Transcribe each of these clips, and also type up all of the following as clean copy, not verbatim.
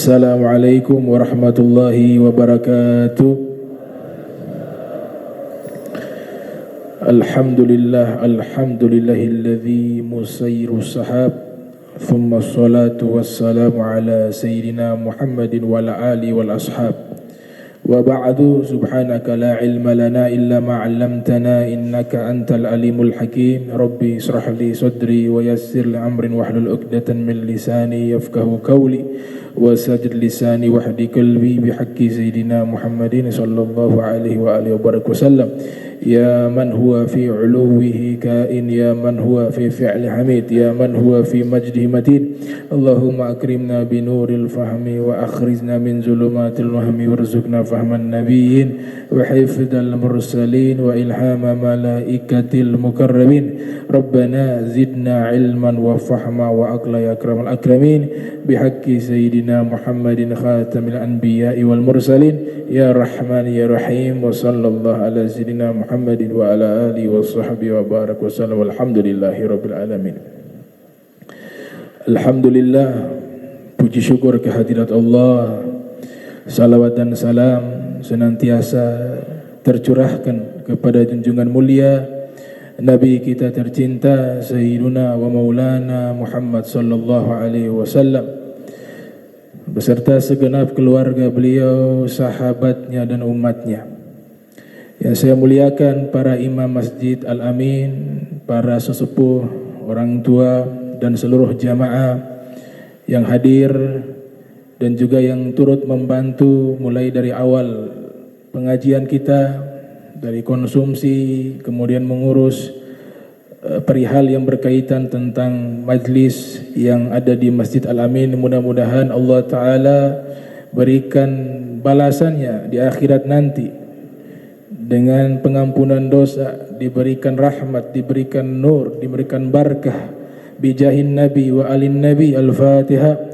Assalamualaikum warahmatullahi wabarakatuh. Alhamdulillahilladzi musayyiru sahab. Thumma salatu wassalamu ala sayyidina Muhammadin wa ala alihi wal ashab. Wa ba'du, subhanaka la ilma lana illa ma 'allamtana innaka antal alimul hakim. Rabbi israh li sadri wa yassir li amrin wahlul 'uqdatan min lisani yafqahu qawli wa sajid lisani wahdi qalbi bihaqqi sayyidina Muhammadin sallallahu alaihi wa alihi wasallam. Ya man huwa fi 'uluwihi kain, ya man huwa fi fi'li hamid, ya man huwa fi majdihi matin. Allahumma akrimna bi nuril fahmi wa akhrijna min zulumatil wahmi warzuqna fahman nabiyyin wa hifdzal mursalin wa ilhama malaikatil mukarramin. Rabbana zidna ilman wa fahma wa aqla ya akramal akramin bihaqqi sayyidina Muhammadin khatamil anbiya'i wal mursalin. Ya Rahman ya Rahim wa sallallahu ala sayyidina Muhammadin wa ala alihi wa sahbihi wa barak wa sallam. Walhamdulillahi rabbil alamin. Alhamdulillah, puji syukur kehadirat Allah. Salawat dan salam senantiasa tercurahkan kepada junjungan mulia Nabi kita tercinta Sayyiduna wa Maulana Muhammad sallallahu alaihi wasallam beserta segenap keluarga beliau, sahabatnya dan umatnya. Yang saya muliakan para imam Masjid Al-Amin, para sesepuh, orang tua dan seluruh jamaah yang hadir dan juga yang turut membantu mulai dari awal pengajian kita, dari konsumsi, kemudian mengurus perihal yang berkaitan tentang majlis yang ada di Masjid Al-Amin. Mudah-mudahan Allah Ta'ala berikan balasannya di akhirat nanti dengan pengampunan dosa, diberikan rahmat, diberikan nur, diberikan barakah bijahin Nabi wa alin Nabi. Al-Fatihah.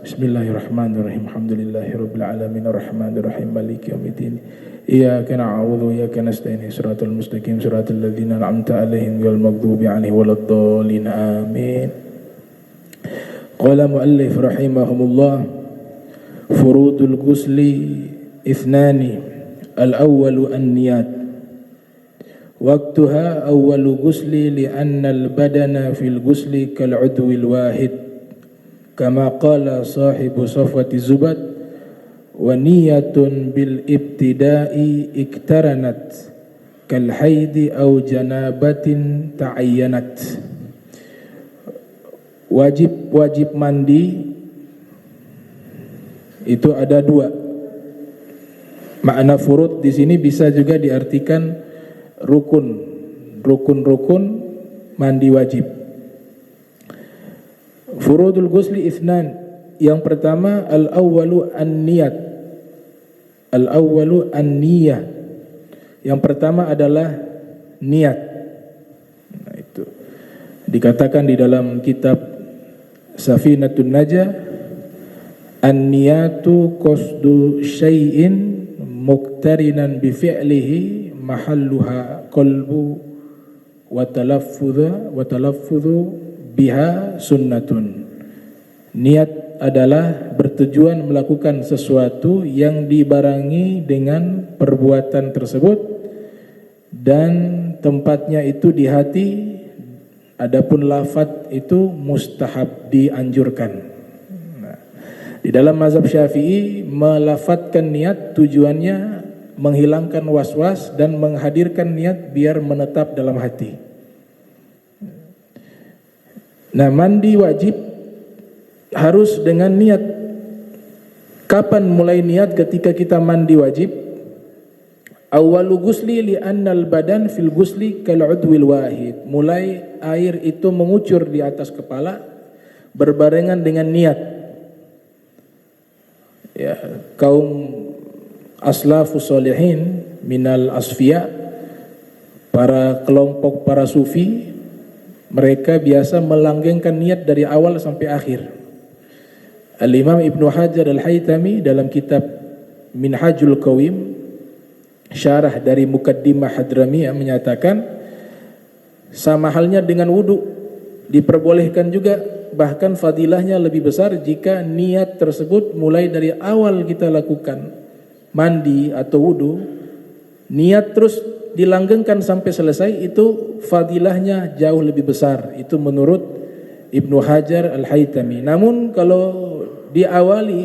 Bismillahirrahmanirrahim. Alhamdulillahirabbil alamin arrahmanir rahim maliki yaumiddin. Iyyaka na'budu wa iyyaka nasta'in. Shiratal mustaqim shiratal ladzina an'amta 'alaihim ghairil maghdubi 'alaihim waladdallin. Amin. Qala muallif rahimahumullah, furudul ghusli ithnani. Al-awwalu an-niyat. Waqtuha awwalu ghusli li'anna al-badana fil ghusli kal 'udwil wahid. Kama qala sahibu Safwati Zubat, wa niyatun bil ibtida'i iktaranat kal haidi aw janabatin ta'ayyanat. Wajib mandi itu ada dua. Makna furud di sini bisa juga diartikan rukun mandi wajib. Furudul ghusli itsnan. Yang pertama al-awwalu an-niyat. Al-awwalu an-niyah. Yang pertama adalah niat. Nah, itu dikatakan di dalam kitab Safinatun Najah, an-niyatu qasdu syai'in muqtarinan bi fi'lihi mahalluha qalbu wa talaffudhu biha sunnatun. Niat adalah bertujuan melakukan sesuatu yang dibarengi dengan perbuatan tersebut dan tempatnya itu di hati. Adapun lafaz itu mustahab, dianjurkan. Nah, di dalam mazhab Syafi'i melafadzkan niat tujuannya menghilangkan was-was dan menghadirkan niat biar menetap dalam hati. Nah, mandi wajib harus dengan niat. Kapan mulai niat ketika kita mandi wajib? Awwalu ghusli li'annal badan fil ghusli kal 'udwil wahid. Mulai air itu mengucur di atas kepala berbarengan dengan niat. Ya, kaum aslafus sholihin minal asfiya, para kelompok para sufi, mereka biasa melanggengkan niat dari awal sampai akhir. Al-Imam Ibnu Hajar Al-Haytami dalam kitab Minhajul Qawim, syarah dari Muqaddimah Hadramiyah, menyatakan sama halnya dengan wudu, diperbolehkan juga bahkan fadilahnya lebih besar jika niat tersebut mulai dari awal kita lakukan mandi atau wudu, niat terus dilanggengkan sampai selesai, itu fadilahnya jauh lebih besar. Itu menurut Ibnu Hajar Al-Haytami. Namun kalau diawali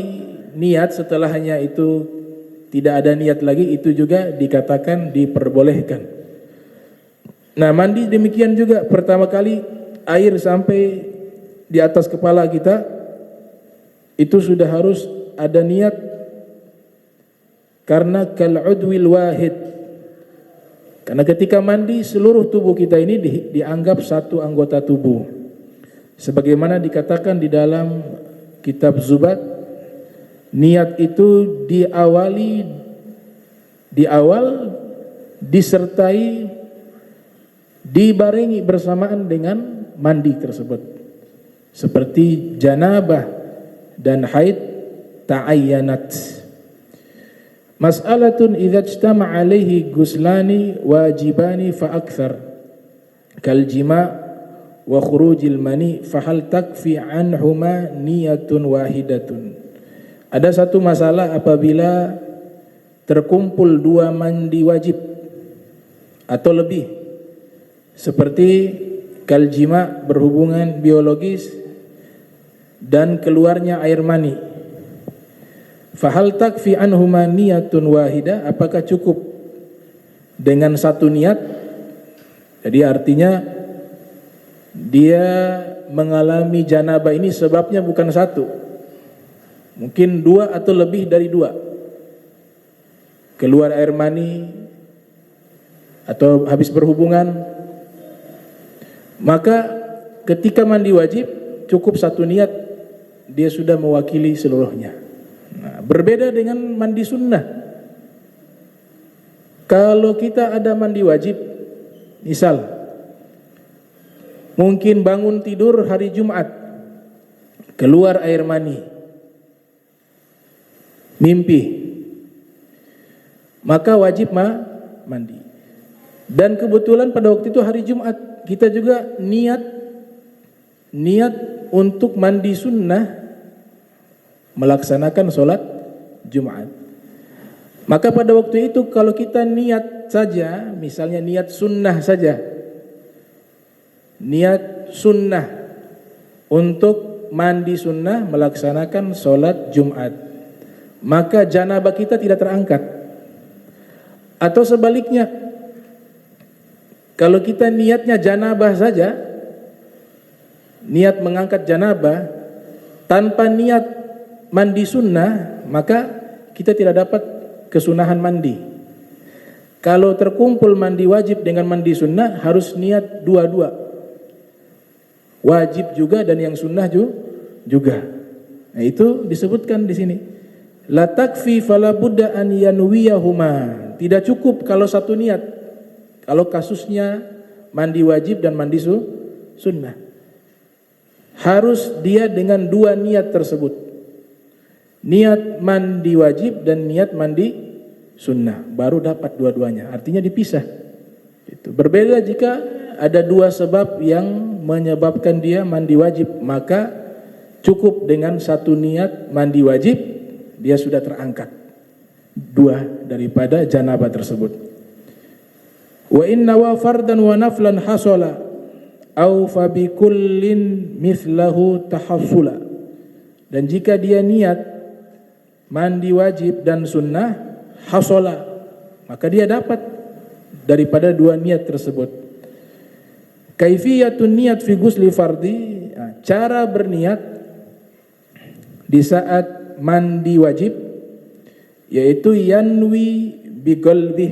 niat, setelahnya itu tidak ada niat lagi, itu juga dikatakan diperbolehkan. Nah, mandi demikian juga, pertama kali air sampai di atas kepala kita, itu sudah harus ada niat, karena kal'udwil wahid, karena ketika mandi seluruh tubuh kita ini dianggap satu anggota tubuh, sebagaimana dikatakan di dalam kitab Zubat. Niat itu di awal disertai, dibarengi bersamaan dengan mandi tersebut, seperti janabah dan haid ta'ayyanat. Mas'alatun idza ijtama'a alaihi guslani wajibani fa akthar kal jima' wa khurujil mani fa hal takfi anhuma niyatun wahidatun. Ada satu masalah apabila terkumpul dua mandi wajib atau lebih, seperti kal jima' berhubungan biologis dan keluarnya air mani. Fahal takfi anhuma niyatun wahida, apakah cukup dengan satu niat? Jadi artinya dia mengalami janabah ini sebabnya bukan satu, mungkin dua atau lebih dari dua. Keluar air mani atau habis berhubungan, maka ketika mandi wajib cukup satu niat, dia sudah mewakili seluruhnya. Nah, berbeda dengan mandi sunnah. Kalau kita ada mandi wajib, misal mungkin bangun tidur hari Jumat, keluar air mani, mimpi, maka wajib mandi. Dan kebetulan pada waktu itu hari Jumat, kita juga niat untuk mandi sunnah, melaksanakan sholat Jumat. Maka pada waktu itu kalau kita niat saja, misalnya niat sunnah saja, niat sunnah untuk mandi sunnah melaksanakan sholat Jumat, maka janabah kita tidak terangkat. Atau sebaliknya, kalau kita niatnya janabah saja, niat mengangkat janabah tanpa niat mandi sunnah, maka kita tidak dapat kesunahan mandi. Kalau terkumpul mandi wajib dengan mandi sunnah, harus niat dua-dua, wajib juga dan yang sunnah juga. Nah, itu disebutkan di sini. La takfi fala budda an yanwiyahuma. Tidak cukup kalau satu niat. Kalau kasusnya mandi wajib dan mandi sunnah, harus dia dengan dua niat tersebut. Niat mandi wajib dan niat mandi sunnah, baru dapat dua-duanya. Artinya dipisah. Itu berbeda jika ada dua sebab yang menyebabkan dia mandi wajib, maka cukup dengan satu niat mandi wajib, dia sudah terangkat dua daripada janabah tersebut. Wa inna wa fardan wa naflan hasala au fa bi kullin mithlahu tahassula. Dan jika dia niat mandi wajib dan sunnah hasola, maka dia dapat daripada dua niat tersebut. Kaifiyatun niat fi ghusli fardi, cara berniat di saat mandi wajib, yaitu yanwi bi qalbi,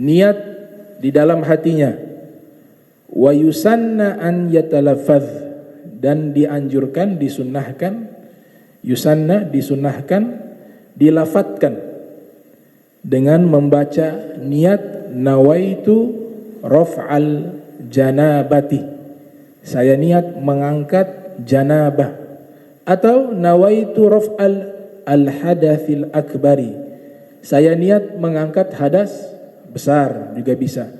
niat di dalam hatinya, wa yusanna an yatalaffaz, dan dianjurkan, disunnahkan, yusanna disunahkan, dilafatkan dengan membaca niat nawaitu raf'al janabati, saya niat mengangkat janabah, atau nawaitu raf'al al-hadatsil akbari, saya niat mengangkat hadas besar juga bisa,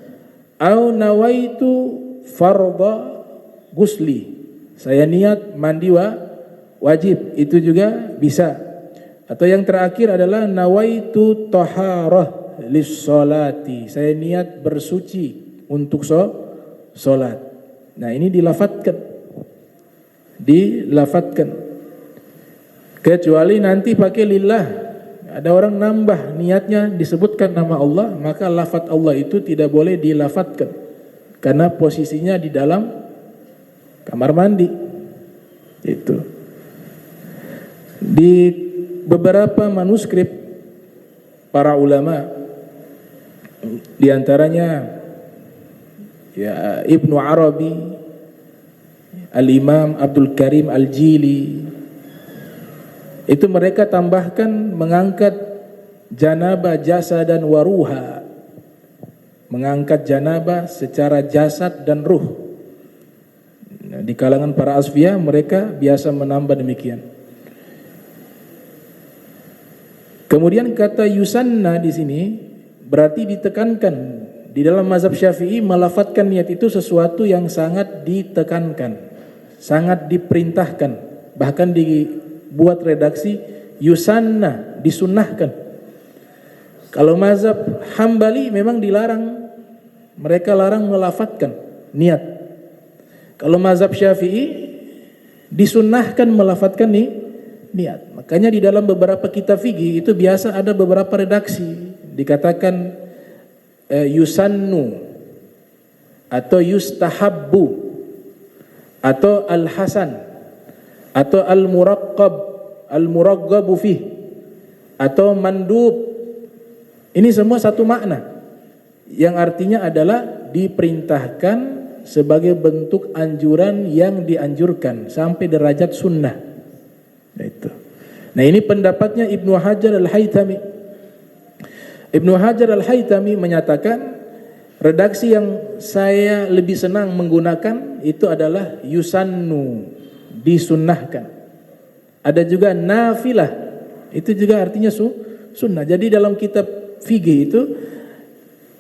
au nawaitu fardha gusli, Saya niat mandi wajib, itu juga bisa. Atau yang terakhir adalah nawaitu taharah lis-sholati. Saya niat bersuci untuk sholat. Nah, ini dilafatkan. Kecuali nanti pakai lillah. Ada orang nambah niatnya disebutkan nama Allah, maka lafaz Allah itu tidak boleh dilafatkan. Karena posisinya di dalam kamar mandi. Itu. Di beberapa manuskrip para ulama, di antaranya ya Ibnu Arabi, Al-Imam Abdul Karim Al-Jili, itu mereka tambahkan mengangkat janabah jasad dan waruha, mengangkat janabah secara jasad dan ruh. Nah, di kalangan para asfiyah mereka biasa menambah demikian. Kemudian kata yusanna di sini berarti ditekankan. Di dalam mazhab Syafi'i melafatkan niat itu sesuatu yang sangat ditekankan, sangat diperintahkan. Bahkan dibuat redaksi yusanna, disunnahkan. Kalau mazhab Hambali memang dilarang, mereka larang melafatkan niat. Kalau mazhab Syafi'i disunnahkan melafatkan niat. Makanya di dalam beberapa kitab fikih itu biasa ada beberapa redaksi dikatakan yusannu atau yustahabbu atau al-hasan atau al-muraggabu fih atau mandub. Ini semua satu makna yang artinya adalah diperintahkan sebagai bentuk anjuran yang dianjurkan sampai derajat sunnah. Itu. Nah, ini pendapatnya Ibnu Hajar Al-Haytami. Ibnu Hajar Al-Haytami menyatakan redaksi yang saya lebih senang menggunakan itu adalah yusannu, disunnahkan. Ada juga nafilah, itu juga artinya sunnah. Jadi dalam kitab fikih itu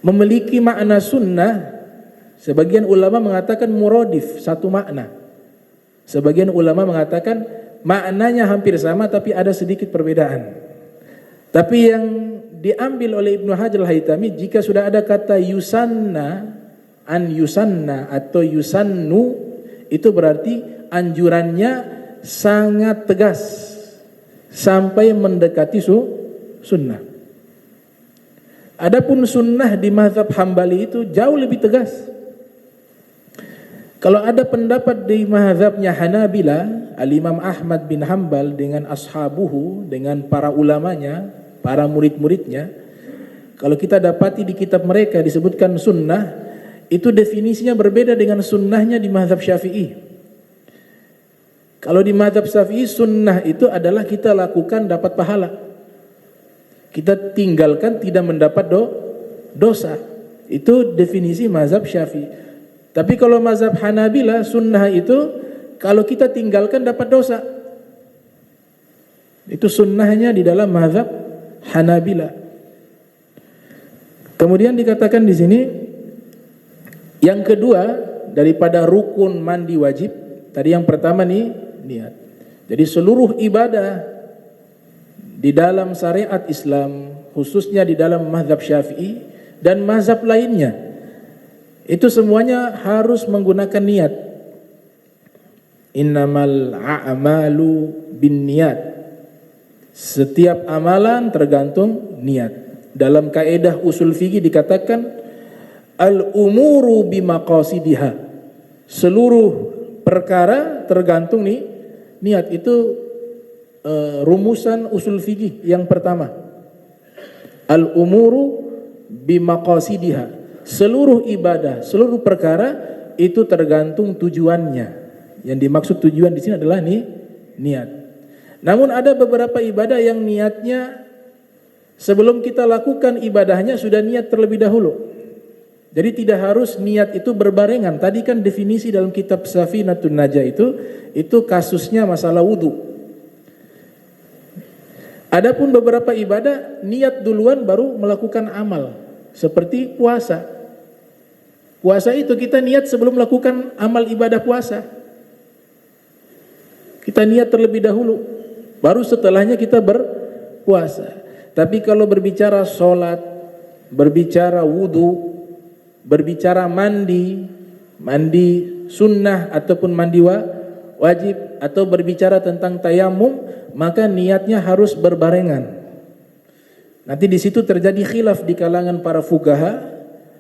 memiliki makna sunnah. Sebagian ulama mengatakan muradif, satu makna. Sebagian ulama mengatakan maknanya hampir sama tapi ada sedikit perbedaan. Tapi yang diambil oleh Ibnu Hajar Al-Haytami, jika sudah ada kata yusanna, an yusanna atau yusannu, itu berarti anjurannya sangat tegas sampai mendekati sunnah. Adapun sunnah di mazhab Hambali itu jauh lebih tegas. Kalau ada pendapat di mazhabnya Hanabila, Al-Imam Ahmad bin Hanbal dengan ashabuhu, dengan para ulamanya, para murid-muridnya, kalau kita dapati di kitab mereka disebutkan sunnah, itu definisinya berbeda dengan sunnahnya di mazhab Syafi'i. Kalau di mazhab Syafi'i, sunnah itu adalah kita lakukan dapat pahala, kita tinggalkan tidak mendapat dosa. Itu definisi mazhab Syafi'i. Tapi kalau mazhab Hanabila, sunnah itu kalau kita tinggalkan dapat dosa. Itu sunnahnya di dalam mazhab Hanabila. Kemudian dikatakan di sini yang kedua daripada rukun mandi wajib, tadi yang pertama niat. Jadi seluruh ibadah di dalam syariat Islam, khususnya di dalam mazhab Syafi'i dan mazhab lainnya, itu semuanya harus menggunakan niat. Innamal a'malu binniyat. Setiap amalan tergantung niat. Dalam kaidah usul fikih dikatakan al-umuru bimaqasidiha. Seluruh perkara tergantung niat. Itu rumusan usul fikih yang pertama. Al-umuru bimaqasidiha. Seluruh ibadah, seluruh perkara itu tergantung tujuannya. Yang dimaksud tujuan di sini adalah niat. Namun ada beberapa ibadah yang niatnya sebelum kita lakukan ibadahnya sudah niat terlebih dahulu. Jadi tidak harus niat itu berbarengan. Tadi kan definisi dalam kitab Safinatun Najah itu kasusnya masalah wudu. Adapun beberapa ibadah niat duluan baru melakukan amal. Seperti puasa. Puasa itu kita niat sebelum melakukan amal ibadah puasa. Kita niat terlebih dahulu, baru setelahnya kita berpuasa. Tapi kalau berbicara sholat, berbicara wudu, berbicara mandi sunnah ataupun mandi wajib, atau berbicara tentang tayamum, maka niatnya harus berbarengan. Nanti di situ terjadi khilaf di kalangan para fuqaha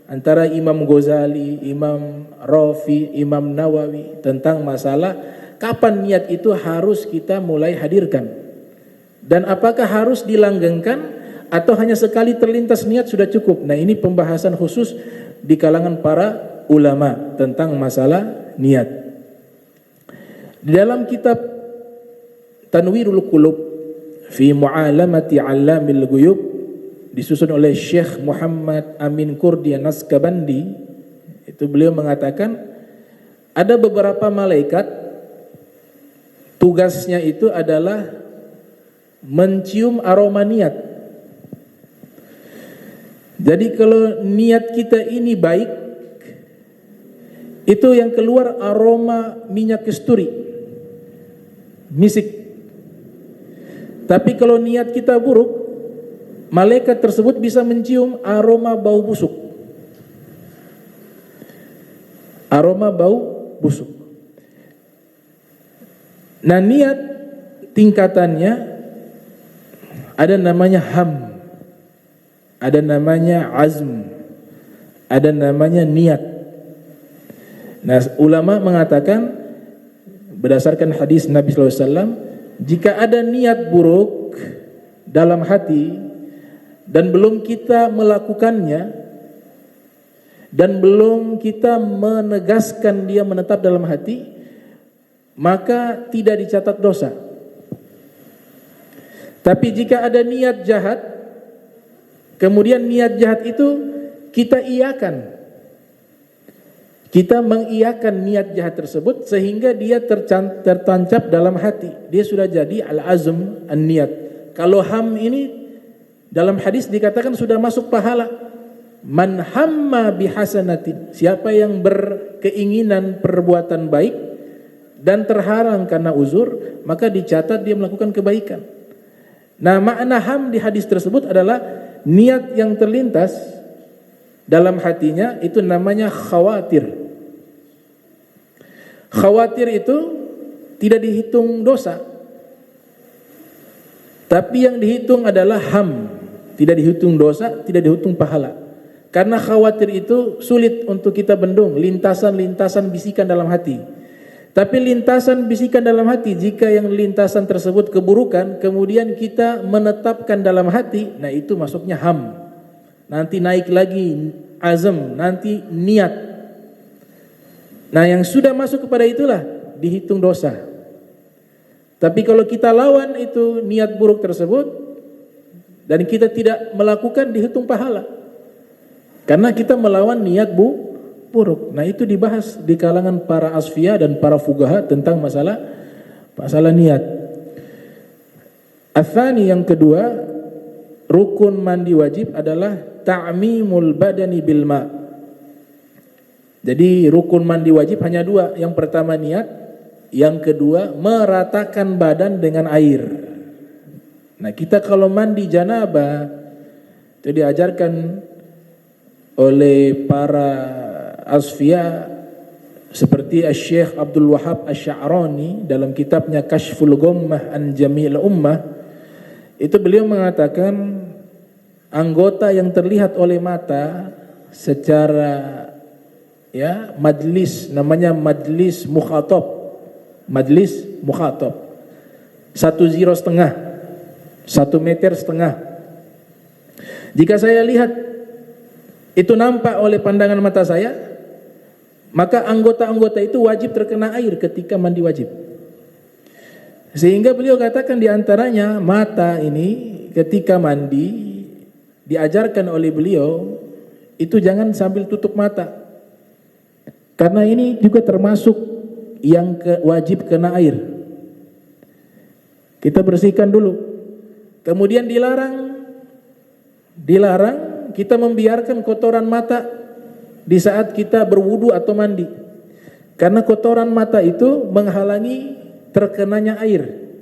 antara Imam Ghazali, Imam Rafi, Imam Nawawi tentang masalah kapan niat itu harus kita mulai hadirkan, dan apakah harus dilanggengkan atau hanya sekali terlintas niat sudah cukup. Nah, ini pembahasan khusus di kalangan para ulama tentang masalah niat. Di dalam kitab Tanwirul Qulub fi Mu'alamati 'Allamil Ghuyub disusun oleh Syekh Muhammad Amin Kurdi Naskabandi, itu beliau mengatakan ada beberapa malaikat tugasnya itu adalah mencium aroma niat. Jadi kalau niat kita ini baik, itu yang keluar aroma minyak kasturi, misik. Tapi kalau niat kita buruk, malaikat tersebut bisa mencium aroma bau busuk. Aroma bau busuk. Nah, niat tingkatannya ada namanya ham, ada namanya azm, ada namanya niat. Nah, ulama mengatakan berdasarkan hadis Nabi SAW, jika ada niat buruk dalam hati dan belum kita melakukannya, dan belum kita menegaskan dia menetap dalam hati, maka tidak dicatat dosa. Tapi jika ada niat jahat, kemudian niat jahat itu kita iakan, kita mengiyakan niat jahat tersebut sehingga dia tertancap dalam hati, dia sudah jadi al-azm, an-niat. Kalau ham ini dalam hadis dikatakan sudah masuk pahala. Man hamma bihasanatin, siapa yang berkeinginan perbuatan baik dan terhalang karena uzur, maka dicatat dia melakukan kebaikan. Nah, makna ham di hadis tersebut adalah niat yang terlintas dalam hatinya, itu namanya khawatir. Khawatir itu tidak dihitung dosa, tapi yang dihitung adalah ham. Tidak dihitung dosa, tidak dihitung pahala. Karena khawatir itu sulit untuk kita bendung, lintasan-lintasan bisikan dalam hati. Tapi lintasan bisikan dalam hati, jika yang lintasan tersebut keburukan, kemudian kita menetapkan dalam hati, nah itu masuknya ham. Nanti naik lagi azam, nanti niat. Nah, yang sudah masuk kepada itulah dihitung dosa. Tapi kalau kita lawan itu niat buruk tersebut dan kita tidak melakukan, dihitung pahala. Karena kita melawan niat buruk. Nah, itu dibahas di kalangan para asfiya dan para fuqaha tentang masalah niat. Atsani, yang kedua, rukun mandi wajib adalah ta'mimul badani bil ma. Jadi rukun mandi wajib hanya dua. Yang pertama niat, yang kedua meratakan badan dengan air. Nah, kita kalau mandi janabah itu diajarkan oleh para asfiya seperti Syekh Abdul Wahab Asy-Sya'rani dalam kitabnya Kashful Ghummah an Jamil Ummah, itu beliau mengatakan anggota yang terlihat oleh mata secara majlis, namanya majlis mukhatab, 1,5 1,5 meter. Jika saya lihat itu nampak oleh pandangan mata saya, maka anggota-anggota itu wajib terkena air ketika mandi wajib. Sehingga beliau katakan diantaranya mata ini ketika mandi diajarkan oleh beliau itu jangan sambil tutup mata, karena ini juga termasuk yang wajib kena air. Kita bersihkan dulu. Kemudian dilarang kita membiarkan kotoran mata di saat kita berwudu atau mandi. Karena kotoran mata itu menghalangi terkenanya air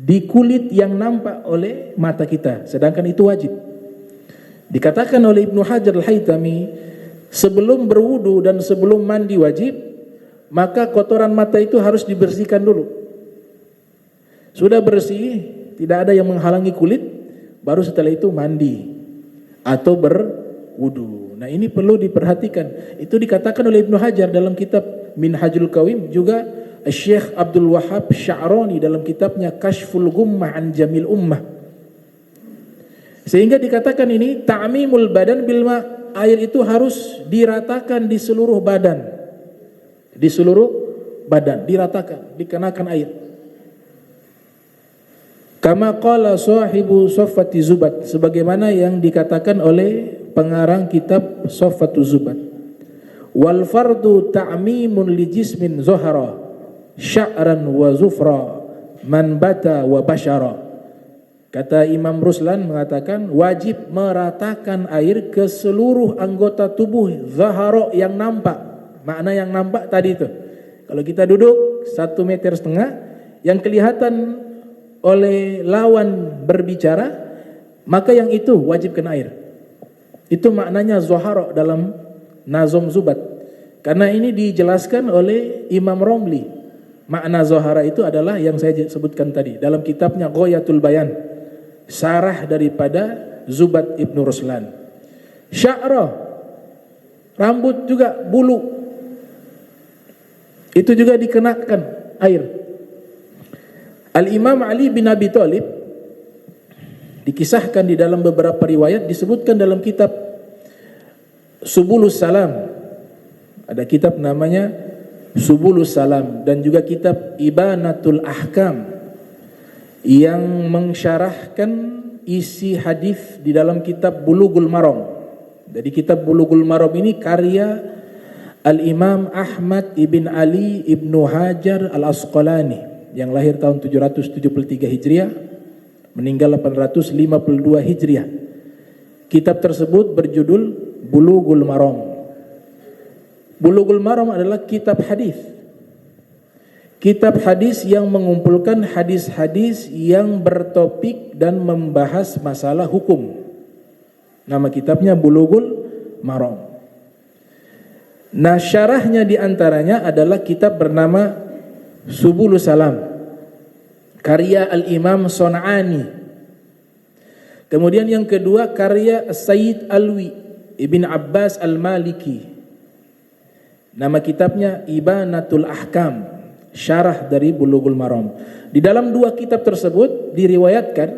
di kulit yang nampak oleh mata kita, sedangkan itu wajib. Dikatakan oleh Ibnu Hajar Al-Haytami, sebelum berwudu dan sebelum mandi wajib, maka kotoran mata itu harus dibersihkan dulu. Sudah bersih, tidak ada yang menghalangi kulit, baru setelah itu mandi atau berwudu. Nah, ini perlu diperhatikan. Itu dikatakan oleh Ibnu Hajar dalam kitab Minhajul Qawim, juga Syekh Abdul Wahhab Sya'rani dalam kitabnya Kashful Ghummah an Jamil Ummah. Sehingga dikatakan ini ta'mimul badan bil ma', air itu harus diratakan di seluruh badan. Di seluruh badan diratakan, dikenakan air. Kama qala sahibu Saffati Zubat, sebagaimana yang dikatakan oleh pengarang kitab Saffatu Zubat. Wal fardu ta'mimun li jismin zuhra sya'ran wa zufra man bata wa bashara. Kata Imam Ruslan mengatakan wajib meratakan air ke seluruh anggota tubuh zahara yang nampak. Makna yang nampak tadi itu, kalau kita duduk 1,5 meter, yang kelihatan oleh lawan berbicara, maka yang itu wajib kena air. Itu maknanya zahara dalam Nazom Zubat. Karena ini dijelaskan oleh Imam Romli. Makna zahara itu adalah yang saya sebutkan tadi dalam kitabnya Ghayatul Bayan, sarah daripada Zubat Ibnu Ruslan. Sya'ra, rambut juga, bulu, itu juga dikenakan air. Al-Imam Ali bin Abi Thalib dikisahkan di dalam beberapa riwayat, disebutkan dalam kitab Subulus Salam. Ada kitab namanya Subulus Salam, dan juga kitab Ibanatul Ahkam yang mensyarahkan isi hadis di dalam kitab Bulughul Maram. Jadi kitab Bulughul Maram ini karya Al-Imam Ahmad ibn Ali ibnu Hajar Al-Asqalani yang lahir tahun 773 Hijriah, meninggal 852 Hijriah. Kitab tersebut berjudul Bulughul Maram. Bulughul Maram adalah kitab hadis. Kitab hadis yang mengumpulkan hadis-hadis yang bertopik dan membahas masalah hukum. Nama kitabnya Bulughul Maram. Nah, syarahnya diantaranya adalah kitab bernama Subulus Salam, karya Al-Imam Son'ani. Kemudian yang kedua karya Sayyid Alwi Ibn Abbas Al-Maliki. Nama kitabnya Ibanatul Ahkam, syarah dari Bulughul Maram. Di dalam dua kitab tersebut diriwayatkan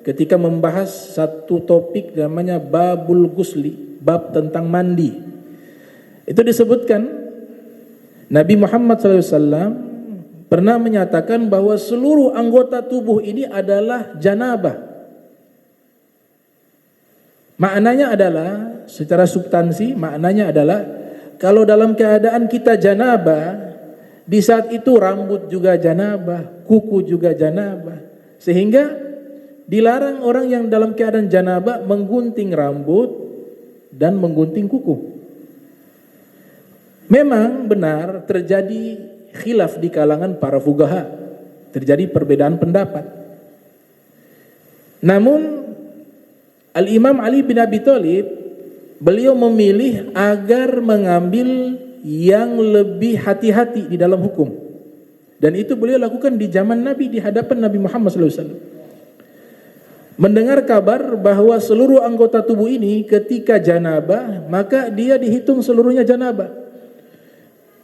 ketika membahas satu topik namanya Babul Ghusli, bab tentang mandi. Itu disebutkan Nabi Muhammad SAW pernah menyatakan bahwa seluruh anggota tubuh ini adalah janabah. Maknanya adalah, secara substansi maknanya adalah, kalau dalam keadaan kita janabah, di saat itu rambut juga janabah, kuku juga janabah. Sehingga dilarang orang yang dalam keadaan janabah menggunting rambut dan menggunting kuku. Memang benar terjadi khilaf di kalangan para fuqaha, terjadi perbedaan pendapat. Namun Al-Imam Ali bin Abi Thalib, beliau memilih agar mengambil yang lebih hati-hati di dalam hukum, dan itu beliau lakukan di zaman Nabi, di hadapan Nabi Muhammad SAW. Mendengar kabar bahwa seluruh anggota tubuh ini ketika janabah, maka dia dihitung seluruhnya janabah.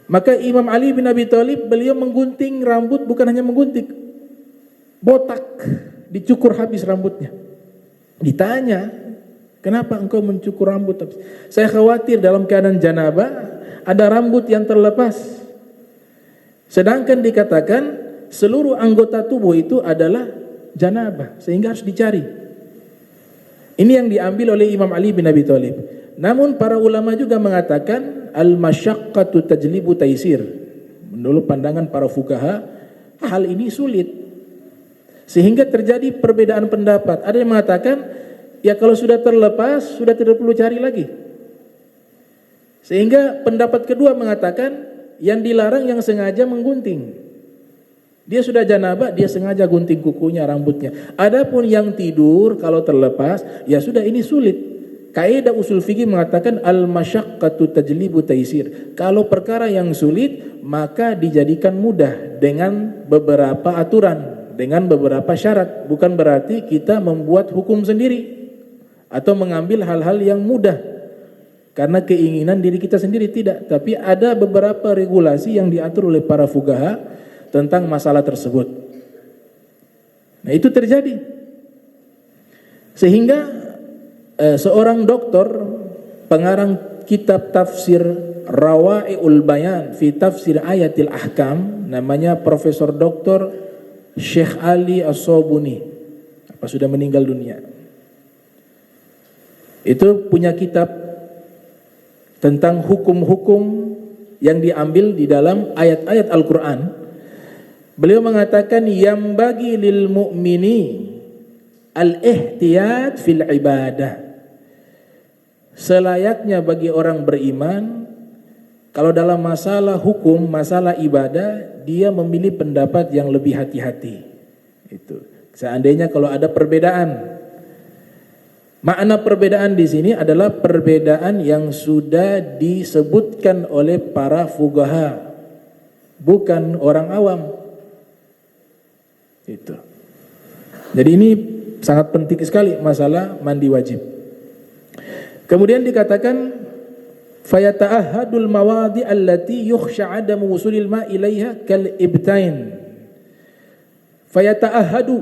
Maka Imam Ali bin Abi Thalib, beliau menggunting rambut, bukan hanya menggunting, botak, dicukur habis rambutnya. Ditanya, kenapa engkau mencukur rambut habis? Saya khawatir dalam keadaan janabah ada rambut yang terlepas. Sedangkan dikatakan seluruh anggota tubuh itu adalah janabah, sehingga harus dicari. Ini yang diambil oleh Imam Ali bin Abi Thalib. Namun para ulama juga mengatakan al-masyaqqatu tajlibu taisir. Menurut pandangan para fuqaha, hal ini sulit, sehingga terjadi perbedaan pendapat. Ada yang mengatakan, ya kalau sudah terlepas, sudah tidak perlu cari lagi. Sehingga pendapat kedua mengatakan, yang dilarang yang sengaja menggunting. Dia sudah janabah, dia sengaja gunting kukunya, rambutnya. Adapun yang tidur kalau terlepas, ya sudah, ini sulit. Kaidah usul fikih mengatakan al-masyaqqatu tajlibu taisir. Kalau perkara yang sulit, maka dijadikan mudah dengan beberapa aturan, dengan beberapa syarat. Bukan berarti kita membuat hukum sendiri atau mengambil hal-hal yang mudah karena keinginan diri kita sendiri, tidak. Tapi ada beberapa regulasi yang diatur oleh para fuqaha tentang masalah tersebut. Nah, itu terjadi. Sehingga seorang doktor pengarang kitab tafsir Rawai'ul Bayan fi tafsir ayatil ahkam, namanya Profesor Dr. Syekh Ali As-Sobuni, sudah meninggal dunia. Itu punya kitab tentang hukum-hukum yang diambil di dalam ayat-ayat Al-Quran. Beliau mengatakan yang bagi lil mu'mini al-ihtiyat fil ibadah. Selayaknya bagi orang beriman kalau dalam masalah hukum, masalah ibadah, dia memilih pendapat yang lebih hati-hati. Itu. Seandainya kalau ada perbedaan, makna perbedaan di sini adalah perbedaan yang sudah disebutkan oleh para fuqaha, bukan orang awam. Itu. Jadi ini sangat penting sekali masalah mandi wajib. Kemudian dikatakan fayata'ahadul mawadi allati yukhsha 'adamu wusulil ma' ilaiha kal ibtain. Fayata'ahadu,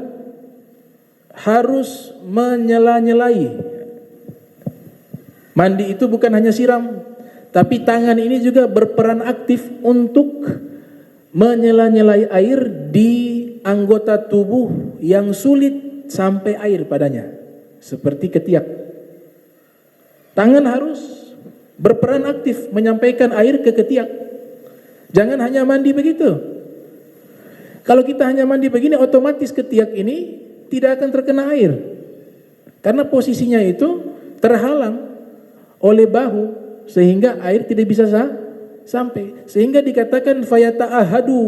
harus menyela-nyelai. Mandi itu bukan hanya siram, tapi tangan ini juga berperan aktif untuk menyela-nyelai air di anggota tubuh yang sulit sampai air padanya, seperti ketiak. Tangan harus berperan aktif menyampaikan air ke ketiak. Jangan hanya mandi begitu. Kalau kita hanya mandi begini, otomatis ketiak ini tidak akan terkena air, karena posisinya itu terhalang oleh bahu sehingga air tidak bisa sampai. Sehingga dikatakan fayata'ahadu,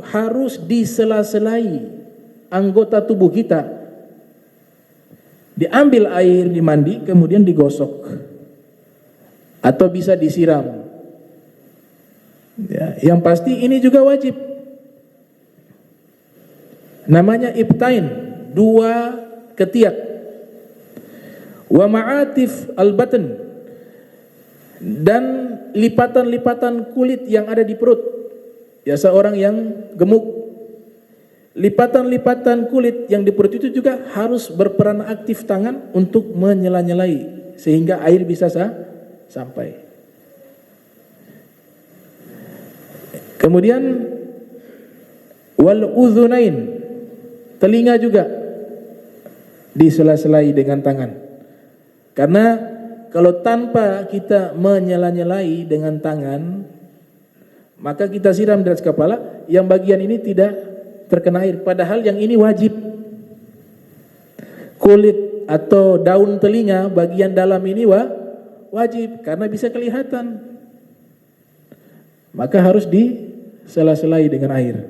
harus disela-selai anggota tubuh kita. Diambil air, dimandi, kemudian digosok atau bisa disiram. Ya, yang pasti ini juga wajib. Namanya ibtain, dua ketiak. Wa ma'atif al-batn, dan lipatan-lipatan kulit yang ada di perut. Ya, seorang yang gemuk, lipatan-lipatan kulit yang di perut itu juga harus berperan aktif tangan untuk menyela-nyelai sehingga air bisa sampai. Kemudian wal udhunain, telinga juga disela-selai dengan tangan. Karena kalau tanpa kita menyela-nyelai dengan tangan, maka kita siram di atas kepala, yang bagian ini tidak terkena air, padahal yang ini wajib. Kulit atau daun telinga bagian dalam ini wajib karena bisa kelihatan, maka harus disela-selai dengan air.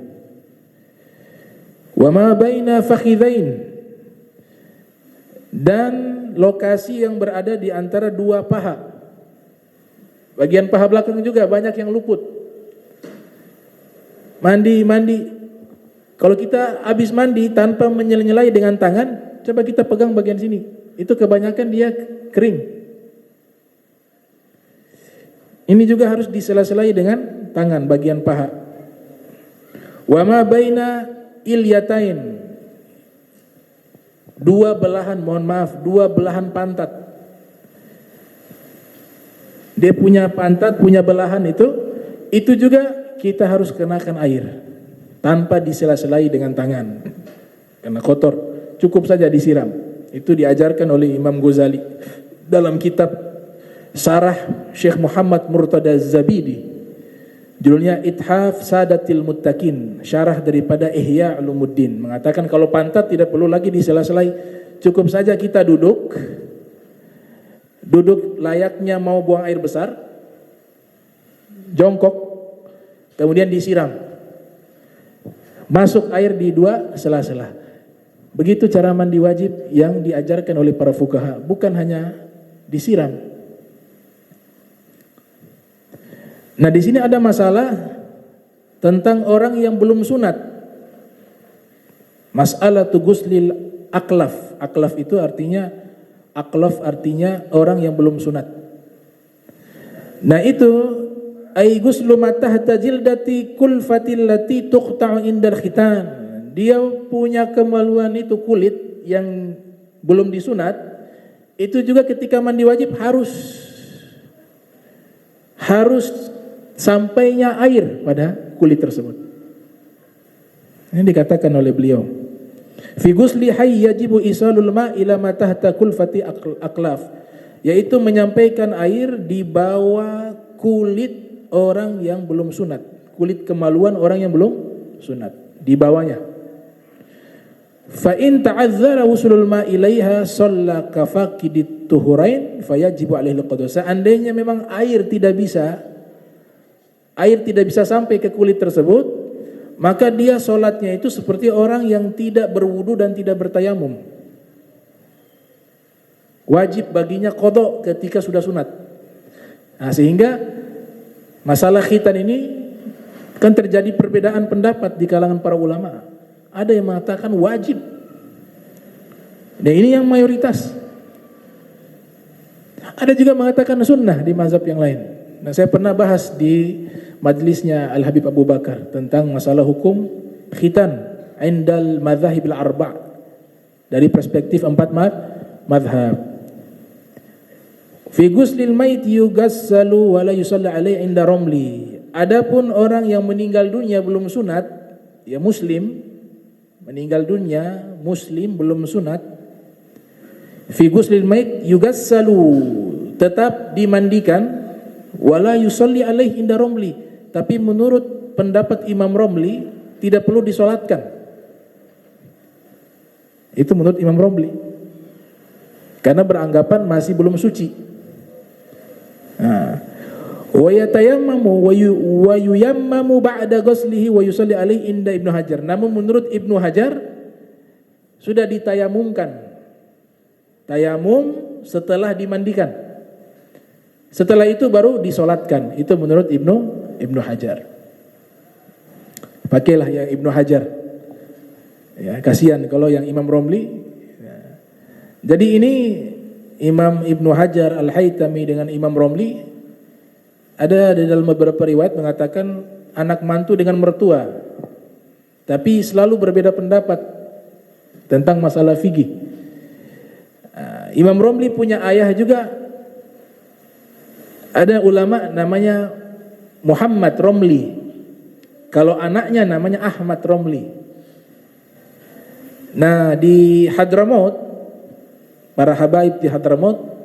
Wa ma baina fakhidhain, dan lokasi yang berada di antara dua paha. Bagian paha belakang juga banyak yang luput. Mandi, kalau kita habis mandi tanpa menyela-nyelai dengan tangan, coba kita pegang bagian sini, itu kebanyakan dia kering. Ini juga harus disela-selai dengan tangan bagian paha. Wa ma baina ilyatain, dua belahan pantat. Dia punya pantat, punya belahan itu juga kita harus kenakan air tanpa disela-selai dengan tangan karena kotor, cukup saja disiram. Itu diajarkan oleh Imam Ghazali dalam kitab Syarah Syekh Muhammad Murtada Zabidi, judulnya Ithaf Sadatil Muttaqin, syarah daripada Ihya Ulumuddin, mengatakan kalau pantat tidak perlu lagi disela-selai, cukup saja kita duduk layaknya mau buang air besar, jongkok, kemudian disiram. masuk air di dua sela-sela. Begitu cara mandi wajib yang diajarkan oleh para fuqaha, bukan hanya disiram. Nah, di sini ada masalah tentang orang yang belum sunat. Mas'alatu ghuslil aklaf. Aklaf itu artinya orang yang belum sunat. Nah, itu ay ghuslu ma tahta jildati kulfatil lati tuqta'u indal khitan. Dia punya kemaluan itu kulit yang belum disunat, itu juga ketika mandi wajib harus sampainya air pada kulit tersebut. Ini dikatakan oleh beliau. Fi ghusli hayy yajibu isalul ma ila ma tahta kulfati aklaf, yaitu menyampaikan air di bawah kulit orang yang belum sunat, kulit kemaluan orang yang belum sunat, di bawahnya. Fa in ta'azzara wusulul ma ilaiha shalla ka faqidit tuhurain fayajibu alaihi alqada. Seandainya memang air tidak bisa sampai ke kulit tersebut, maka dia solatnya itu seperti orang yang tidak berwudu dan tidak bertayamum. Wajib baginya qada ketika sudah sunat. Nah, sehingga masalah khitan ini kan terjadi perbedaan pendapat di kalangan para ulama. Ada yang mengatakan wajib. Dan ini yang mayoritas. Ada juga mengatakan sunnah di mazhab yang lain. Nah, saya pernah bahas di majlisnya Al-Habib Abu Bakar tentang masalah hukum khitan indal madhahibil arba' dari perspektif 4 madhab. Fi ghuslil mayit yughassalu wa la yusalli alaihi inda ramli. Adapun orang yang meninggal dunia belum sunat, ya muslim, meninggal dunia muslim belum sunat, fi ghuslil mayit yughassalu, tetap dimandikan, wala yusalli alaihi inda ramli, tapi menurut pendapat Imam Romli tidak perlu disolatkan. Itu menurut Imam Romli, karena beranggapan masih belum suci. Wa yatayammamu wa yuyammamu ba'da ghuslihi wa yusalli alaihi inda Ibnu Hajar. Namun menurut Ibnu Hajar sudah ditayamumkan. Tayamum setelah dimandikan. Setelah itu baru disolatkan. Itu menurut Ibnu Hajar. Pakailah yang Ibnu Hajar. Ya, kasihan kalau yang Imam Romli. Ya. Jadi ini Imam Ibnu Hajar Al-Haytami dengan Imam Romli, ada di dalam beberapa riwayat mengatakan anak mantu dengan mertua, tapi selalu berbeda pendapat tentang masalah fikih. Imam Romli punya ayah juga, ada ulama namanya Muhammad Romli, kalau anaknya namanya Ahmad Romli. Nah, di Hadramaut, para habaib di Hadramaut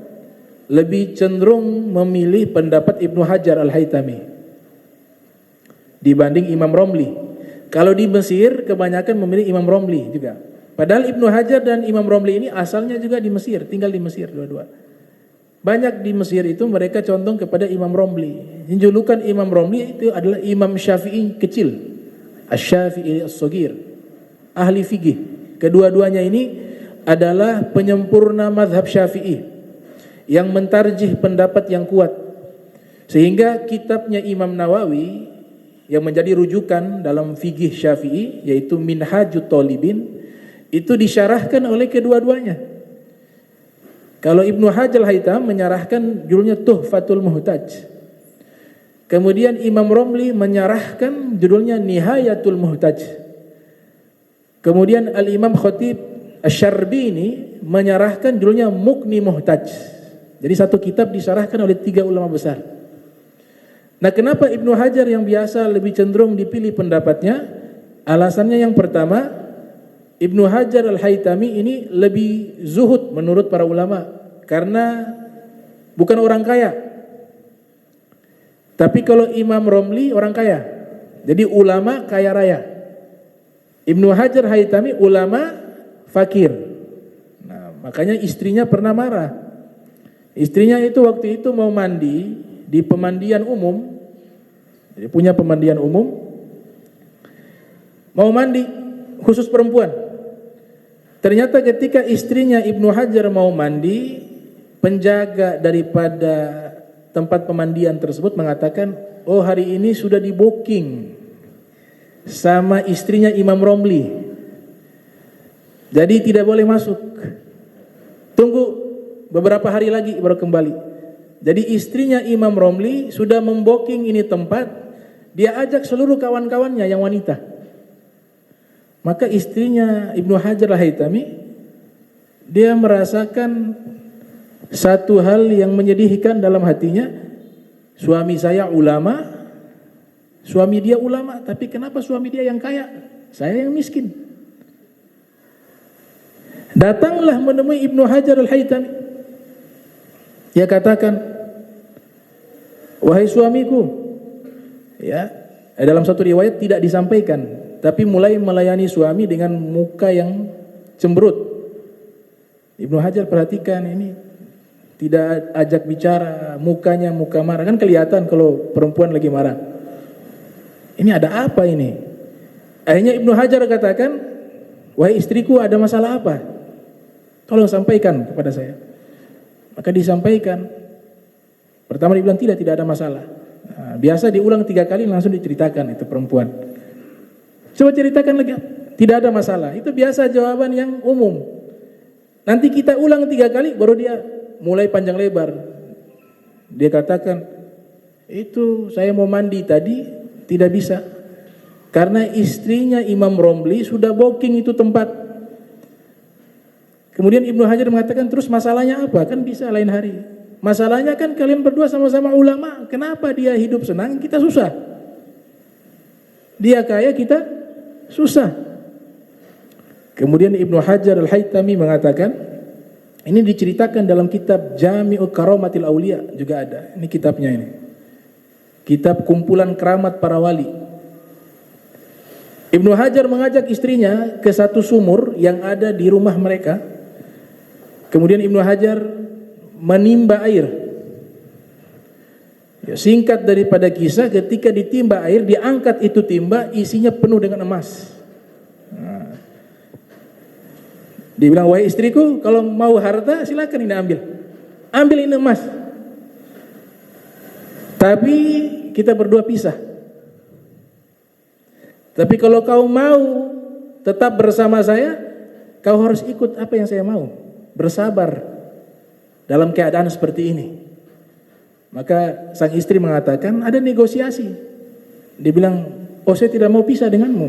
lebih cenderung memilih pendapat Ibnu Hajar Al-Haytami dibanding Imam Romli. Kalau di Mesir kebanyakan memilih Imam Romli juga. Padahal Ibnu Hajar dan Imam Romli ini asalnya juga di Mesir, tinggal di Mesir dua-dua. Banyak di Mesir itu mereka condong kepada Imam Romli. Julukan Imam Romli itu adalah Imam Syafi'i kecil, Asy-Syafi'i As-Shaghir, ahli fikih. Kedua-duanya ini adalah penyempurna mazhab Syafi'i yang mentarjih pendapat yang kuat, sehingga kitabnya Imam Nawawi yang menjadi rujukan dalam fikih Syafi'i yaitu Minhajut Thalibin itu disyarahkan oleh kedua-duanya. Kalau Ibnu Hajar Al-Haytham menyarahkan judulnya Tuhfatul Muhtaj, kemudian Imam Romli menyarahkan judulnya Nihayatul Muhtaj, kemudian Al-Imam Khatib Asy-Syarbini menyarahkan judulnya Mughni Muhtaj. Jadi satu kitab disyarahkan oleh 3 ulama besar. Nah, kenapa Ibnu Hajar yang biasa lebih cenderung dipilih pendapatnya? Alasannya yang pertama, Ibnu Hajar Al-Haytami ini lebih zuhud menurut para ulama karena bukan orang kaya. Tapi kalau Imam Romli orang kaya. Jadi ulama kaya raya. Ibnu Hajar Al-Haytami ulama fakir. Nah, makanya istrinya pernah marah. Istrinya itu waktu itu mau mandi di pemandian umum. Dia punya pemandian umum. mau mandi, khusus perempuan. Ternyata ketika istrinya Ibnu Hajar mau mandi, penjaga daripada tempat pemandian tersebut mengatakan, oh hari ini sudah di booking sama istrinya Imam Romli, jadi tidak boleh masuk. Tunggu beberapa hari lagi baru kembali. Jadi istrinya Imam Romli sudah membooking ini tempat, dia ajak seluruh kawan-kawannya yang wanita. Maka istrinya Ibnu Hajar Al-Haytami, dia merasakan satu hal yang menyedihkan dalam hatinya. Suami saya ulama, suami dia ulama, tapi kenapa suami dia yang kaya, saya yang miskin? Datanglah menemui Ibnu Hajar Al-Haytami. Dia katakan, wahai suamiku, ya, dalam satu riwayat tidak disampaikan, tapi mulai melayani suami dengan muka yang cemberut. Ibnu Hajar perhatikan ini, tidak ajak bicara, mukanya muka marah, kan kelihatan kalau perempuan lagi marah. Ini ada apa ini? Akhirnya Ibnu Hajar katakan, wahai istriku, ada masalah apa? Tolong sampaikan kepada saya. Maka disampaikan. Pertama dibilang tidak ada masalah. Nah, biasa diulang 3 kali langsung diceritakan itu perempuan. Coba ceritakan lagi. Tidak ada masalah. Itu biasa jawaban yang umum. Nanti kita ulang 3 kali baru dia mulai panjang lebar. Dia katakan, itu saya mau mandi tadi tidak bisa. Karena istrinya Imam Romli sudah booking itu tempat. Kemudian Ibnu Hajar mengatakan, terus masalahnya apa? Kan bisa lain hari. Masalahnya kan kalian berdua sama-sama ulama. Kenapa dia hidup senang, kita susah? Dia kaya, kita susah. Kemudian Ibnu Hajar Al-Haytami mengatakan, ini diceritakan dalam kitab Jami'u Karamatil Aulia juga ada. Ini kitabnya ini. Kitab kumpulan keramat para wali. Ibnu Hajar mengajak istrinya ke satu sumur yang ada di rumah mereka. Kemudian Ibnu Hajar menimba air. Ya, singkat daripada kisah, ketika ditimba air, diangkat itu timba, isinya penuh dengan emas. Nah, dia bilang, wahai istriku, kalau mau harta silakan ini ambil. Ambil ini emas. Tapi kita berdua pisah. Tapi kalau kau mau tetap bersama saya, kau harus ikut apa yang saya mau. Bersabar dalam keadaan seperti ini. Maka sang istri mengatakan, ada negosiasi. Dia bilang, oh saya tidak mau pisah denganmu,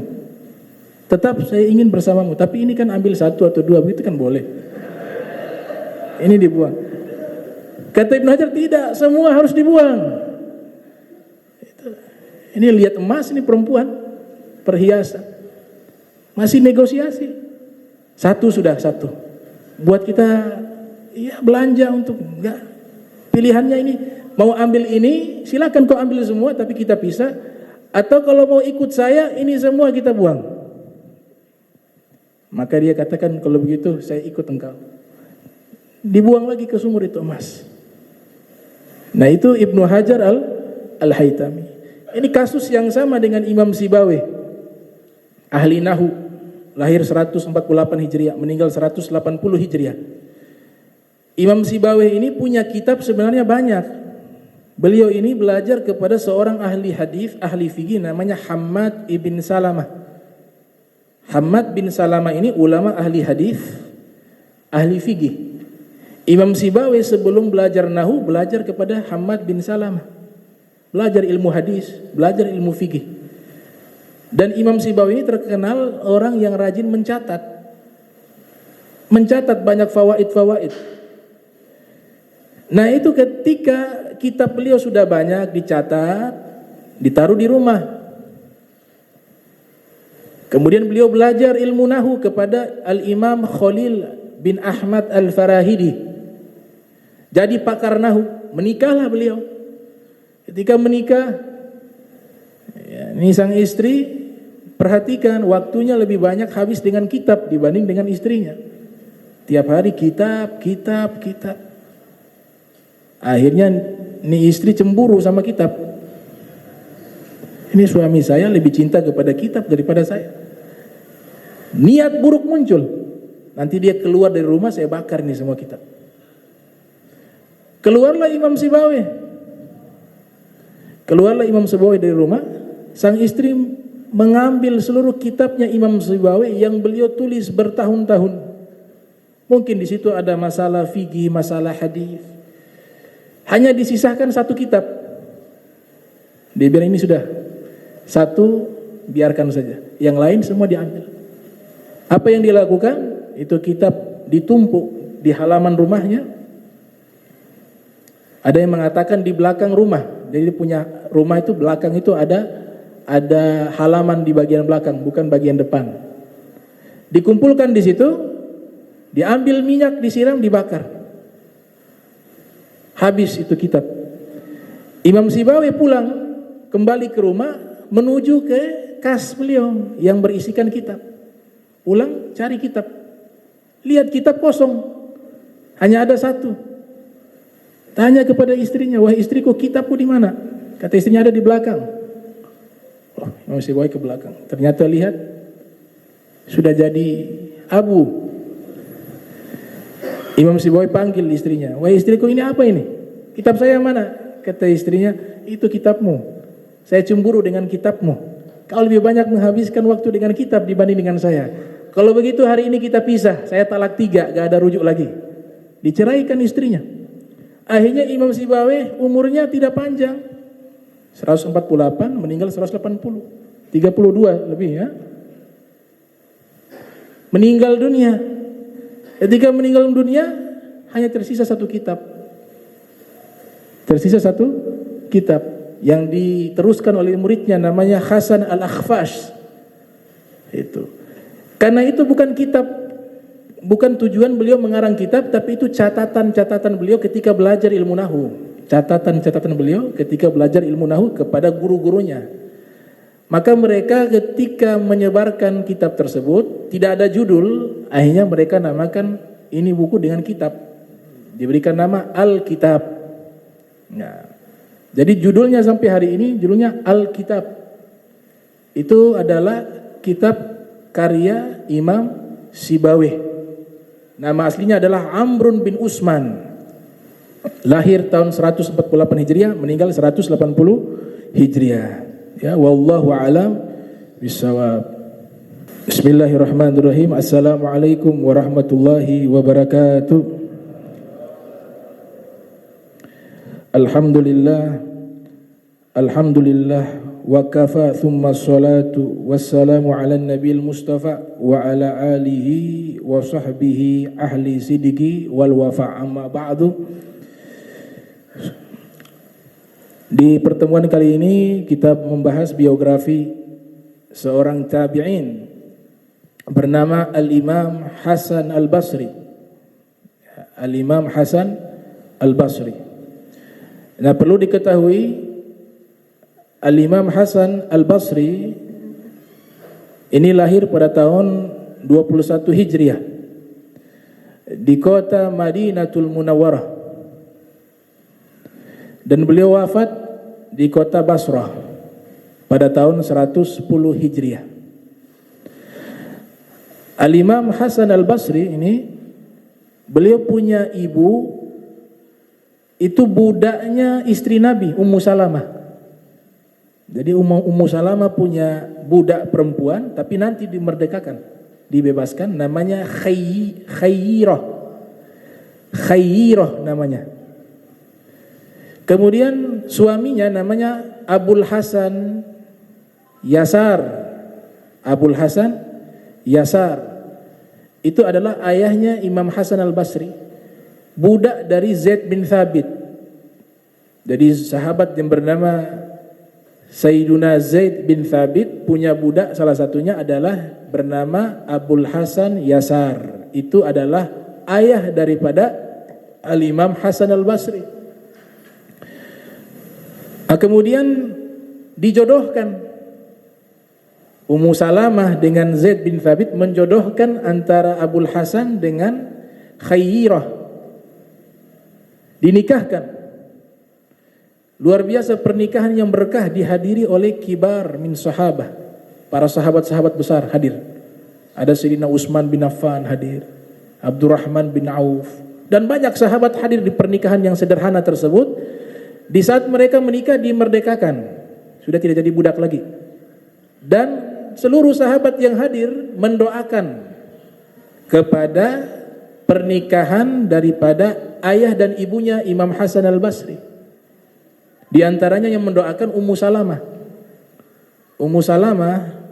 tetap saya ingin bersamamu. Tapi ini kan ambil 1 atau 2, begitu kan boleh. Ini dibuang. Kata Ibnu Hajar, tidak, semua harus dibuang. Ini lihat emas, ini perempuan, perhiasan, masih negosiasi. 1 sudah 1. Buat kita ya belanja untuk enggak. Pilihannya ini, mau ambil ini silakan kau ambil semua, tapi kita pisah. Atau kalau mau ikut saya, ini semua kita buang. Maka dia katakan, kalau begitu saya ikut engkau. Dibuang lagi ke sumur itu emas. Nah itu Ibnu Hajar Al-Haytami. Ini kasus yang sama dengan Imam Sibawayh, ahli nahu, lahir 148 Hijriah, meninggal 180 Hijriah. Imam Sibawayh ini punya kitab sebenarnya banyak. Beliau ini belajar kepada seorang ahli hadis, ahli fikih namanya Hammad ibn Salamah. Hammad bin Salamah ini ulama ahli hadis, ahli fikih. Imam Sibawayh sebelum belajar nahu belajar kepada Hammad bin Salamah. Belajar ilmu hadis, belajar ilmu fikih. Dan Imam Sibawayh ini terkenal orang yang rajin mencatat. Mencatat banyak fawaid-fawaid. Nah itu ketika kitab beliau sudah banyak dicatat, ditaruh di rumah. Kemudian beliau belajar ilmu nahu kepada Al-Imam Khalil bin Ahmad Al-Farahidi. Jadi pakar nahu, menikahlah beliau. Ketika menikah, ya, ini sang istri, perhatikan waktunya lebih banyak habis dengan kitab dibanding dengan istrinya. Tiap hari kitab. Akhirnya ini istri cemburu sama kitab. Ini suami saya lebih cinta kepada kitab daripada saya. Niat buruk muncul. Nanti dia keluar dari rumah, saya bakar ini semua kitab. Keluarlah Imam Sibawayh. Keluarlah Imam Sibawayh dari rumah. Sang istri mengambil seluruh kitabnya Imam Sibawayh yang beliau tulis bertahun-tahun. Mungkin di situ ada masalah fikih, masalah hadis. Hanya disisakan satu kitab. Dia bilang ini sudah. Satu biarkan saja. Yang lain semua diambil. Apa yang dilakukan? Itu kitab ditumpuk di halaman rumahnya. Ada yang mengatakan di belakang rumah. Jadi punya rumah itu belakang itu ada halaman di bagian belakang, bukan bagian depan. Dikumpulkan di situ, diambil minyak, disiram, dibakar. Habis itu kitab. Imam Sibawayh pulang kembali ke rumah menuju ke kas beliau yang berisikan kitab. Pulang cari kitab. Lihat kitab kosong. Hanya ada satu. Tanya kepada istrinya, "Wahai istriku, kitabku di mana?" Kata istrinya, "Ada di belakang." Oh, Imam Sibawayh ke belakang. Ternyata lihat sudah jadi abu. Imam Sibawayh panggil istrinya, "Wahai istriku, ini apa ini? Kitab saya mana?" Kata istrinya, "Itu kitabmu. Saya cemburu dengan kitabmu. Kau lebih banyak menghabiskan waktu dengan kitab dibanding dengan saya. Kalau begitu hari ini kita pisah. Saya talak 3, gak ada rujuk lagi." Diceraikan istrinya. Akhirnya Imam Sibawayh umurnya tidak panjang. 148, meninggal 180. 32 lebih ya. Meninggal dunia. Ketika meninggal dunia hanya tersisa satu kitab. Tersisa satu kitab yang diteruskan oleh muridnya namanya Hasan Al-Akhfash. Itu. Karena itu bukan kitab, bukan tujuan beliau mengarang kitab, tapi itu catatan-catatan beliau ketika belajar ilmu nahwu. Catatan-catatan beliau ketika belajar ilmu nahwu kepada guru-gurunya. Maka mereka ketika menyebarkan kitab tersebut tidak ada judul, akhirnya mereka namakan ini buku dengan kitab. Diberikan nama Al-Kitab. Nah, jadi judulnya sampai hari ini judulnya Al-Kitab. Itu adalah kitab karya Imam Sibawayh. Nama aslinya adalah Amrun bin Usman. Lahir tahun 148 Hijriah, meninggal 180 Hijriah. Ya, wallahu a'lam bishawab. Bismillahirrahmanirrahim. Assalamualaikum warahmatullahi wabarakatuh. Alhamdulillah wa kafa thumma salatu wassalamu ala nabiyil mustafa wa ala alihi wa sahbihi ahli sidiki wal wafa amma ba'du. Di pertemuan kali ini kita membahas biografi seorang tabi'in bernama Al-Imam Hasan Al-Basri. Al-Imam Hasan Al-Basri. Nah, perlu diketahui Al-Imam Hasan Al-Basri ini lahir pada tahun 21 Hijriah di kota Madinatul Munawwarah, dan beliau wafat di kota Basrah pada tahun 110 Hijriah. Al-Imam Hasan Al-Basri ini beliau punya ibu itu budaknya istri Nabi Ummu Salamah. Jadi Ummu Salamah punya budak perempuan tapi nanti dimerdekakan, dibebaskan, namanya Khayyirah. Khayyirah namanya. Kemudian suaminya namanya Abul Hasan Yasar. Abul Hasan Yasar itu adalah ayahnya Imam Hasan Al-Basri, budak dari Zaid bin Thabit. Jadi sahabat yang bernama Sayyiduna Zaid bin Thabit punya budak, salah satunya adalah bernama Abul Hasan Yasar. Itu adalah ayah daripada Al-Imam Hasan Al-Basri. Nah, kemudian dijodohkan Ummu Salamah dengan Zaid bin Thabit, menjodohkan antara Abul Hasan dengan Khayyirah, dinikahkan. Luar biasa pernikahan yang berkah, dihadiri oleh kibar min sahabah, para sahabat-sahabat besar hadir. Ada Sayyidina Utsman bin Affan hadir, Abdurrahman bin Auf, dan banyak sahabat hadir di pernikahan yang sederhana tersebut. Di saat mereka menikah dimerdekakan, sudah tidak jadi budak lagi. Dan seluruh sahabat yang hadir mendoakan kepada pernikahan daripada ayah dan ibunya Imam Hasan al-Basri. Di antaranya yang mendoakan Ummu Salamah. Ummu Salamah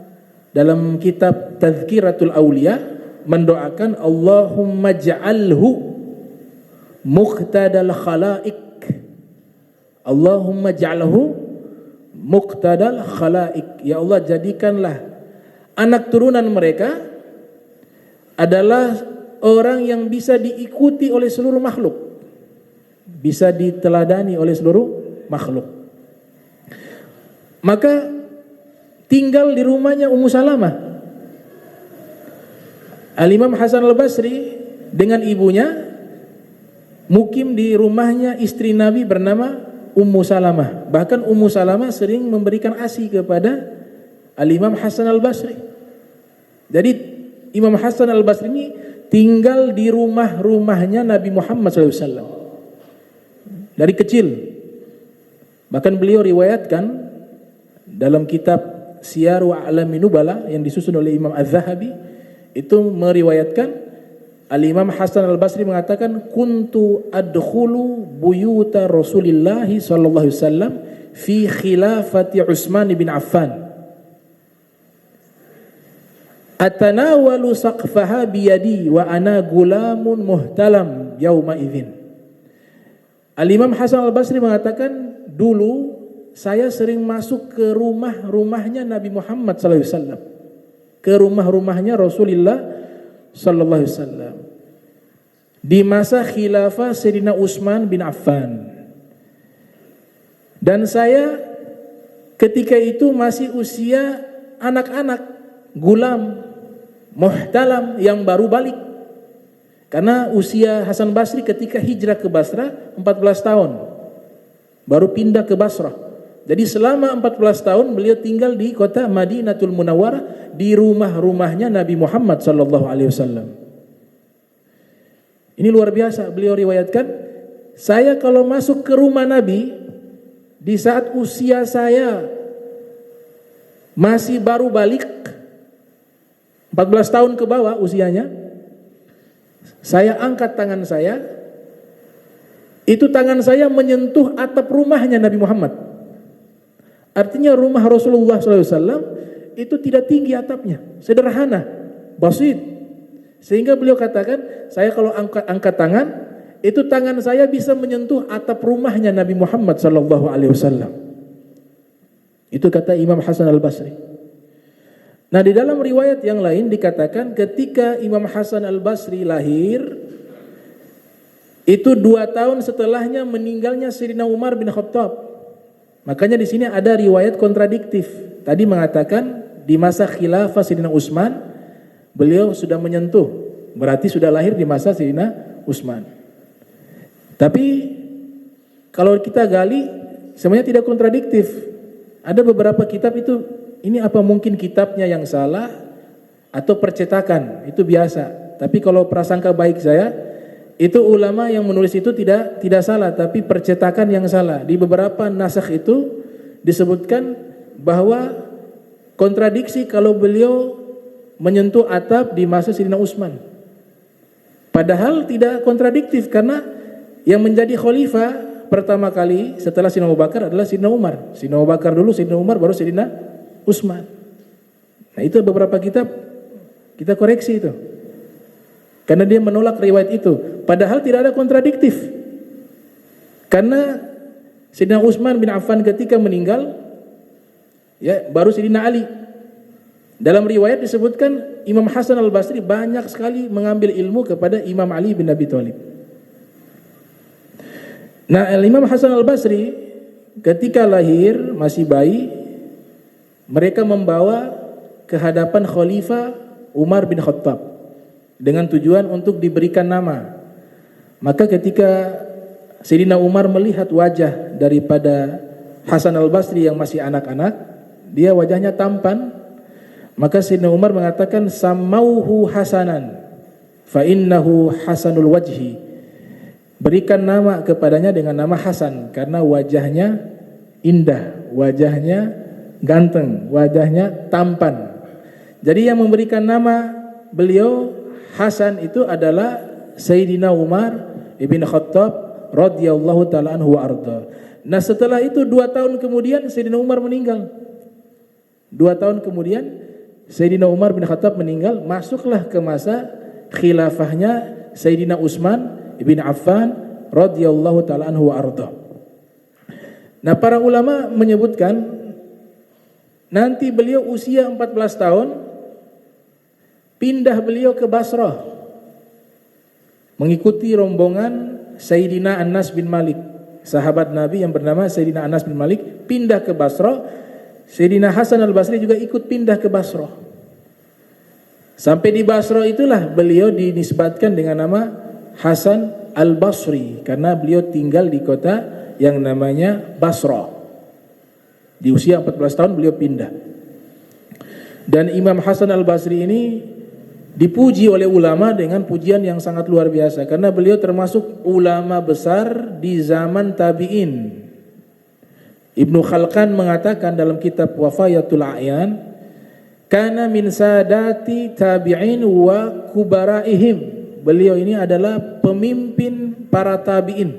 dalam kitab Tazkiratul Auliya mendoakan Allahumma ja'alhu muqtadal khalaik. Allahumma ja'alhu muqtadal khalaik. Ya Allah, jadikanlah anak turunan mereka adalah orang yang bisa diikuti oleh seluruh makhluk, bisa diteladani oleh seluruh makhluk. Maka tinggal di rumahnya Ummu Salamah. Al-Imam Hasan al-Basri dengan ibunya mukim di rumahnya istri Nabi bernama Ummu Salamah. Bahkan Ummu Salamah sering memberikan ASI kepada Al-Imam Hasan al-Basri. Jadi Imam Hasan al-Basri ini tinggal di rumahnya Nabi Muhammad SAW dari kecil. Bahkan beliau riwayatkan dalam kitab Syiaru A'lamin Nubala yang disusun oleh Imam Az-Zahabi, itu meriwayatkan Al-Imam Hasan al-Basri mengatakan kuntu adkhulu buyuta Rasulillah sallallahu alaihi wasallam fi khilafati Utsman bin Affan atanawalu saqfaha biyadi wa ana gulamun muhtalam yauma idzin. Al-Imam Hasan al-Basri mengatakan dulu saya sering masuk ke rumahnya Nabi Muhammad sallallahu alaihi wasallam, ke rumahnya Rasulullah sallallahu alaihi wasallam di masa khilafah Sayyidina Utsman bin Affan. Dan saya ketika itu masih usia anak-anak, gulam, muhtalam, yang baru balik. Karena usia Hasan Basri ketika hijrah ke Basrah 14 tahun, baru pindah ke Basrah. Jadi selama 14 tahun beliau tinggal di kota Madinatul Munawwarah di rumahnya Nabi Muhammad sallallahu alaihi wasallam. Ini luar biasa, beliau riwayatkan, saya kalau masuk ke rumah Nabi di saat usia saya masih baru balik 14 tahun ke bawah usianya, saya angkat tangan saya, itu tangan saya menyentuh atap rumahnya Nabi Muhammad. Artinya rumah Rasulullah SAW itu tidak tinggi atapnya, sederhana, basit. Sehingga beliau katakan, saya kalau angkat tangan, itu tangan saya bisa menyentuh atap rumahnya Nabi Muhammad SAW. Itu kata Imam Hasan al-Basri. Nah, di dalam riwayat yang lain dikatakan ketika Imam Hasan al-Basri lahir, itu 2 tahun setelahnya meninggalnya Sayyidina Umar bin Khattab. Makanya di sini ada riwayat kontradiktif. Tadi mengatakan di masa khilafah Sayyidina Utsman beliau sudah menyentuh, berarti sudah lahir di masa Sayyidina Utsman. Tapi kalau kita gali semuanya tidak kontradiktif. Ada beberapa kitab itu, ini apa mungkin kitabnya yang salah atau percetakan, itu biasa. Tapi kalau prasangka baik saya, itu ulama yang menulis itu tidak salah, tapi percetakan yang salah. Di beberapa nasakh itu disebutkan bahwa kontradiksi kalau beliau menyentuh atap di masa Sayyidina Utsman. Padahal tidak kontradiktif, karena yang menjadi khalifah pertama kali setelah Sayyidina Abu Bakar adalah Sayyidina Umar. Sayyidina Abu Bakar dulu, Sayyidina Umar, baru Sayyidina Utsman. Nah, itu beberapa kitab kita koreksi itu, karena dia menolak riwayat itu. Padahal tidak ada kontradiktif. Karena Sayyidina Utsman bin Affan ketika meninggal, ya baru Sayyidina Ali. Dalam riwayat disebutkan Imam Hasan al-Basri banyak sekali mengambil ilmu kepada Imam Ali bin Abi Thalib. Nah, Imam Hasan al-Basri ketika lahir masih bayi, mereka membawa ke hadapan Khalifah Umar bin Khattab dengan tujuan untuk diberikan nama. Maka ketika Sayyidina Umar melihat wajah daripada Hasan al-Basri yang masih anak-anak, dia wajahnya tampan, Maka Sayyidina Umar mengatakan samauhu hasanan fa innahu hasanul wajhi. Berikan nama kepadanya dengan nama Hasan karena wajahnya indah, wajahnya ganteng, wajahnya tampan. Jadi yang memberikan nama beliau Hasan itu adalah Sayyidina Umar ibn Khattab radhiyallahu taala anhu wa arda. Nah, setelah itu 2 tahun kemudian Sayyidina Umar meninggal. 2 tahun kemudian Sayyidina Umar bin Khattab meninggal, masuklah ke masa khilafahnya Sayyidina Utsman ibn Affan radhiyallahu taala anhu wa arda. Nah, para ulama menyebutkan nanti beliau usia 14 tahun pindah beliau ke Basrah mengikuti rombongan Sayyidina Anas bin Malik, sahabat Nabi yang bernama Sayyidina Anas bin Malik, pindah ke Basrah. Sayyidina Hasan al-Basri juga ikut pindah ke Basrah. Sampai di Basrah itulah beliau dinisbatkan dengan nama Hasan al-Basri karena beliau tinggal di kota yang namanya Basrah. Di usia 14 tahun beliau pindah. Dan Imam Hasan al-Basri ini dipuji oleh ulama dengan pujian yang sangat luar biasa karena beliau termasuk ulama besar di zaman tabi'in. Ibnu Khalkan mengatakan dalam kitab Wafayatul A'yan, kana min sadati tabi'in wa kubaraihim. Beliau ini adalah pemimpin para tabi'in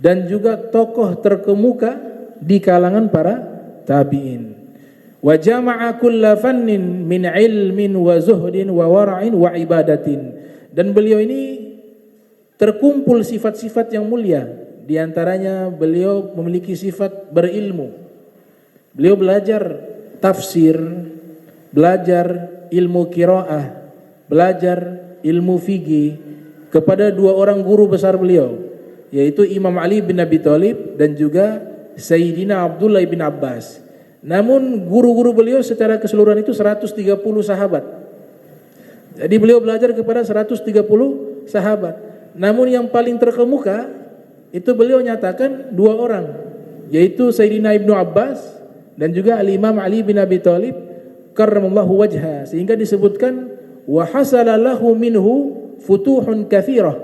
dan juga tokoh terkemuka di kalangan para tabi'in. Wa jama'a kulla fannin min ilmin wa zuhdin wa wara'in wa ibadatin. Dan beliau ini terkumpul sifat-sifat yang mulia. Di antaranya beliau memiliki sifat berilmu. Beliau belajar tafsir, belajar ilmu qiraah, belajar ilmu fikih kepada 2 orang guru besar beliau, yaitu Imam Ali bin Abi Thalib dan juga Sayyidina Abdullah bin Abbas. Namun guru-guru beliau secara keseluruhan itu 130 sahabat. Jadi beliau belajar kepada 130 sahabat. Namun yang paling terkemuka itu beliau nyatakan 2 orang, yaitu Sayyidina Ibnu Abbas dan juga Al-Imam Ali bin Abi Thalib karramallahu wajha, sehingga disebutkan wa hasala lahu minhu futuhun katsirah.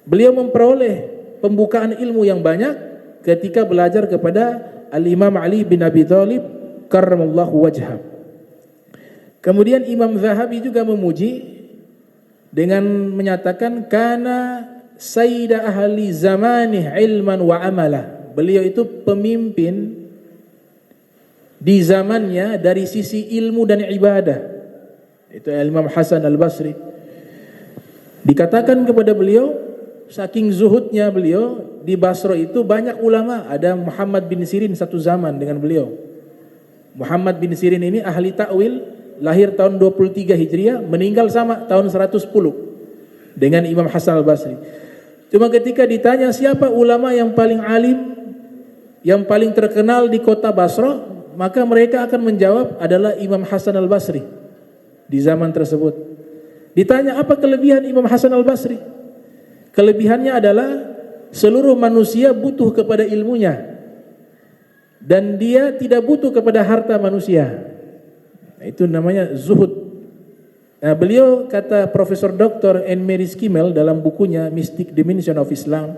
Beliau memperoleh pembukaan ilmu yang banyak ketika belajar kepada Al-Imam Ali bin Abi Thalib karramallahu wajha. Kemudian Imam Zahabi juga memuji dengan menyatakan kana sayyida ahli zamanih ilman wa amala. Beliau itu pemimpin di zamannya dari sisi ilmu dan ibadah. Itu Imam Hasan al-Basri. Dikatakan kepada beliau, saking zuhudnya beliau di Basra itu banyak ulama. Ada Muhammad bin Sirin satu zaman dengan beliau. Muhammad bin Sirin ini ahli ta'wil, lahir tahun 23 Hijriah, meninggal sama tahun 110 dengan Imam Hasan al-Basri. Cuma ketika ditanya siapa ulama yang paling alim, yang paling terkenal di kota Basrah, maka mereka akan menjawab adalah Imam Hasan al-Basri di zaman tersebut. Ditanya apa kelebihan Imam Hasan al-Basri? Kelebihannya adalah seluruh manusia butuh kepada ilmunya dan dia tidak butuh kepada harta manusia. Itu namanya zuhud. Nah, beliau kata Profesor Dr. N. Mary Skimmel dalam bukunya Mystic Dimension of Islam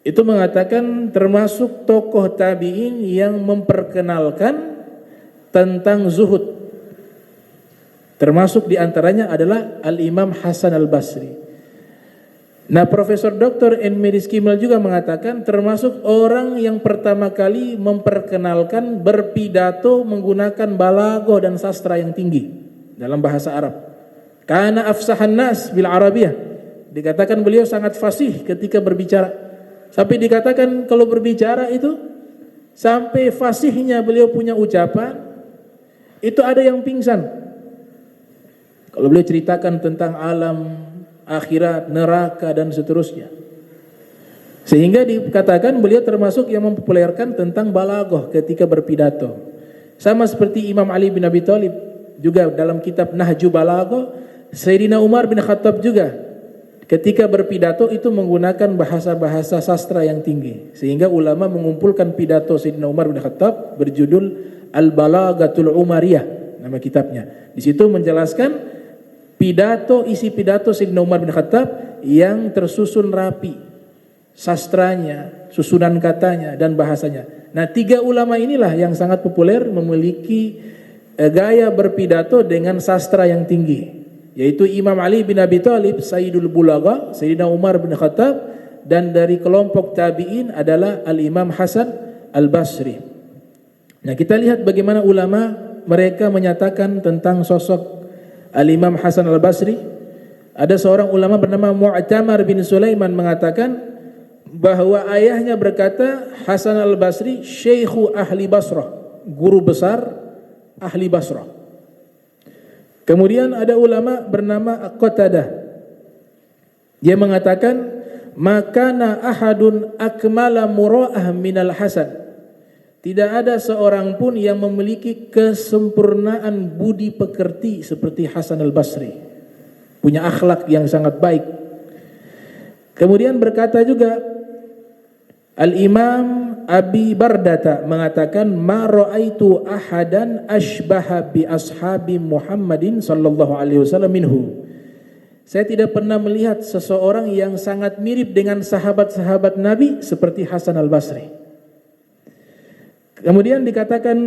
itu mengatakan termasuk tokoh tabi'in yang memperkenalkan tentang zuhud. Termasuk diantaranya adalah Al-Imam Hasan al-Basri. Nah, Profesor Dr. N. Mary Skimmel juga mengatakan termasuk orang yang pertama kali memperkenalkan berpidato menggunakan balaghah dan sastra yang tinggi dalam bahasa Arab. Kana afsahan nas bil Arabiyah. Dikatakan beliau sangat fasih ketika berbicara. Sampai dikatakan kalau berbicara itu sampai fasihnya beliau punya ucapan itu ada yang pingsan. Kalau beliau ceritakan tentang alam akhirat, neraka dan seterusnya. Sehingga dikatakan beliau termasuk yang mempopulerkan tentang balaghah ketika berpidato. Sama seperti Imam Ali bin Abi Thalib juga dalam kitab Nahju Balaghah, Sayyidina Umar bin Khattab juga ketika berpidato itu menggunakan bahasa-bahasa sastra yang tinggi, sehingga ulama mengumpulkan pidato Sayyidina Umar bin Khattab berjudul Al-Balaghatul Umariyah, nama kitabnya. Di situ menjelaskan isi pidato Sayyidina Umar bin Khattab yang tersusun rapi, sastranya, susunan katanya dan bahasanya. Nah, 3 ulama inilah yang sangat populer, memiliki gaya berpidato dengan sastra yang tinggi, yaitu Imam Ali bin Abi Thalib, Sayyidul Bulagha, Sayyidina Umar bin Khattab, dan dari kelompok tabi'in adalah Al-Imam Hasan Al-Basri. Nah, kita lihat bagaimana ulama mereka menyatakan tentang sosok Al-Imam Hasan Al-Basri. Ada seorang ulama bernama Mu'tamar bin Sulaiman mengatakan bahwa ayahnya berkata, Hasan Al-Basri syekhu ahli Basrah, guru besar ahli Basrah. Kemudian ada ulama bernama Qatadah, dia mengatakan, makana ahadun akmala mura'ah minal Hasan, tidak ada seorang pun yang memiliki kesempurnaan budi pekerti seperti Hasan Al-Basri, punya akhlak yang sangat baik. Kemudian berkata juga Al-Imam Abi Bardata mengatakan, ma ra'aitu ahadan ashbaha bi ashabi Muhammadin sallallahu alaihi wasallam minhu. Saya tidak pernah melihat seseorang yang sangat mirip dengan sahabat-sahabat Nabi seperti Hasan Al-Basri. Kemudian dikatakan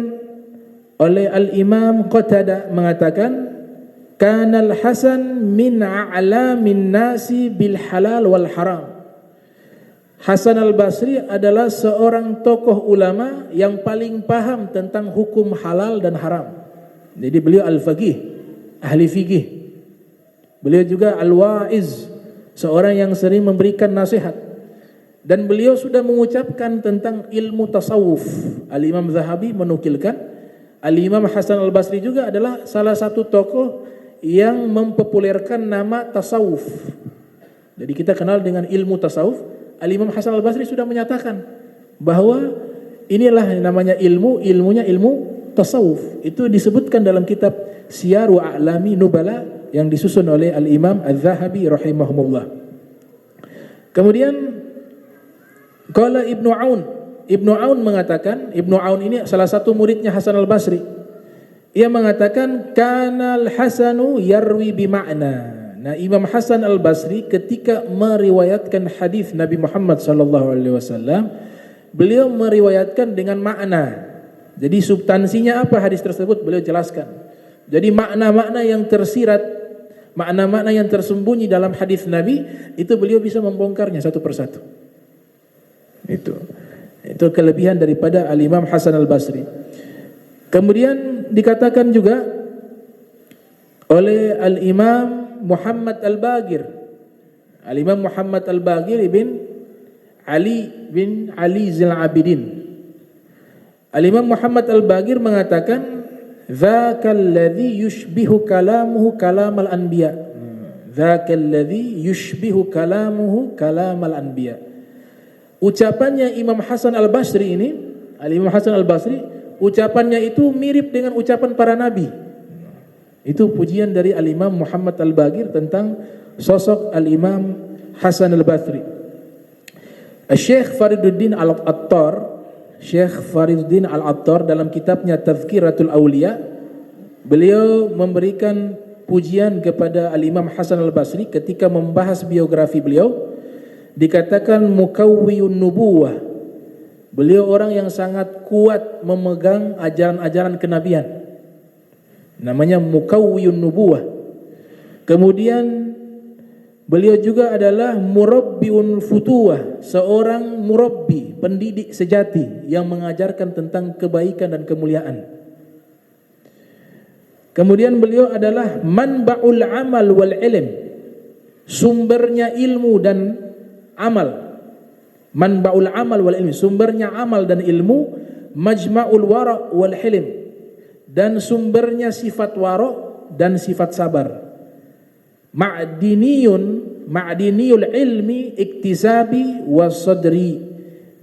oleh Al-Imam Qatadah mengatakan, kanal Hasan min a'lamin nasi bil halal wal haram. Hasan Al-Basri adalah seorang tokoh ulama yang paling paham tentang hukum halal dan haram. Jadi beliau al-faqih, ahli fikih. Beliau juga al-wa'iz, seorang yang sering memberikan nasihat. Dan beliau sudah mengucapkan tentang ilmu tasawuf. Al-Imam Zahabi menukilkan Al-Imam Hasan Al-Basri juga adalah salah satu tokoh yang mempopulerkan nama tasawuf. Jadi kita kenal dengan ilmu tasawuf. Al-Imam Hasan Al-Basri sudah menyatakan bahwa inilah namanya ilmunya ilmu tasawuf. Itu disebutkan dalam kitab Siyaru A'lami Nubala yang disusun oleh Al-Imam Az-Zahabi rahimahumullah. Kemudian qala Ibnu Aun. Ibnu Aun mengatakan, Ibnu Aun ini salah satu muridnya Hasan Al-Basri. Ia mengatakan kanal Hasanu yarwi bima'na. Nah, Imam Hasan Al-Basri ketika meriwayatkan hadis Nabi Muhammad SAW, beliau meriwayatkan dengan makna. Jadi substansinya apa hadis tersebut beliau jelaskan. Jadi makna-makna yang tersirat, makna-makna yang tersembunyi dalam hadis Nabi, itu beliau bisa membongkarnya satu persatu. Itu kelebihan daripada Al-Imam Hasan Al-Basri. Kemudian dikatakan juga oleh Al-Imam Muhammad Al-Bagir. Al-Imam Muhammad Al-Bagir bin Ali Zil Abidin. Al-Imam Muhammad Al-Bagir mengatakan, dzakal ladzi yushbihu kalamuhu kalamal anbiya. Dzakal ladzi yushbihu kalamuhu kalamal anbiya. Ucapannya Imam Hasan Al-Basri ini, Al-Imam Hasan Al-Basri, ucapannya itu mirip dengan ucapan para nabi. Itu pujian dari Al-Imam Muhammad Al-Bagir tentang sosok Al-Imam Hasan Al-Basri. Syekh Fariduddin Al-Attar, Syekh Fariduddin Al-Attar dalam kitabnya Tazkiratul Awliya, beliau memberikan pujian kepada Al-Imam Hasan Al-Basri ketika membahas biografi beliau. Dikatakan mukawwiyun nubuwah. Beliau orang yang sangat kuat memegang ajaran-ajaran kenabian. Namanya mukawwiyun nubuwah. Kemudian beliau juga adalah murabbiun futuwah, seorang murabbi, pendidik sejati yang mengajarkan tentang kebaikan dan kemuliaan. Kemudian beliau adalah manba'ul amal wal ilm, sumbernya ilmu dan amal. Manba'ul amal wal ilm, sumbernya amal dan ilmu. Majma'ul wara' wal hilm, dan sumbernya sifat wara' dan sifat sabar. Ma'diniyul ilmi iktisabi wasadri,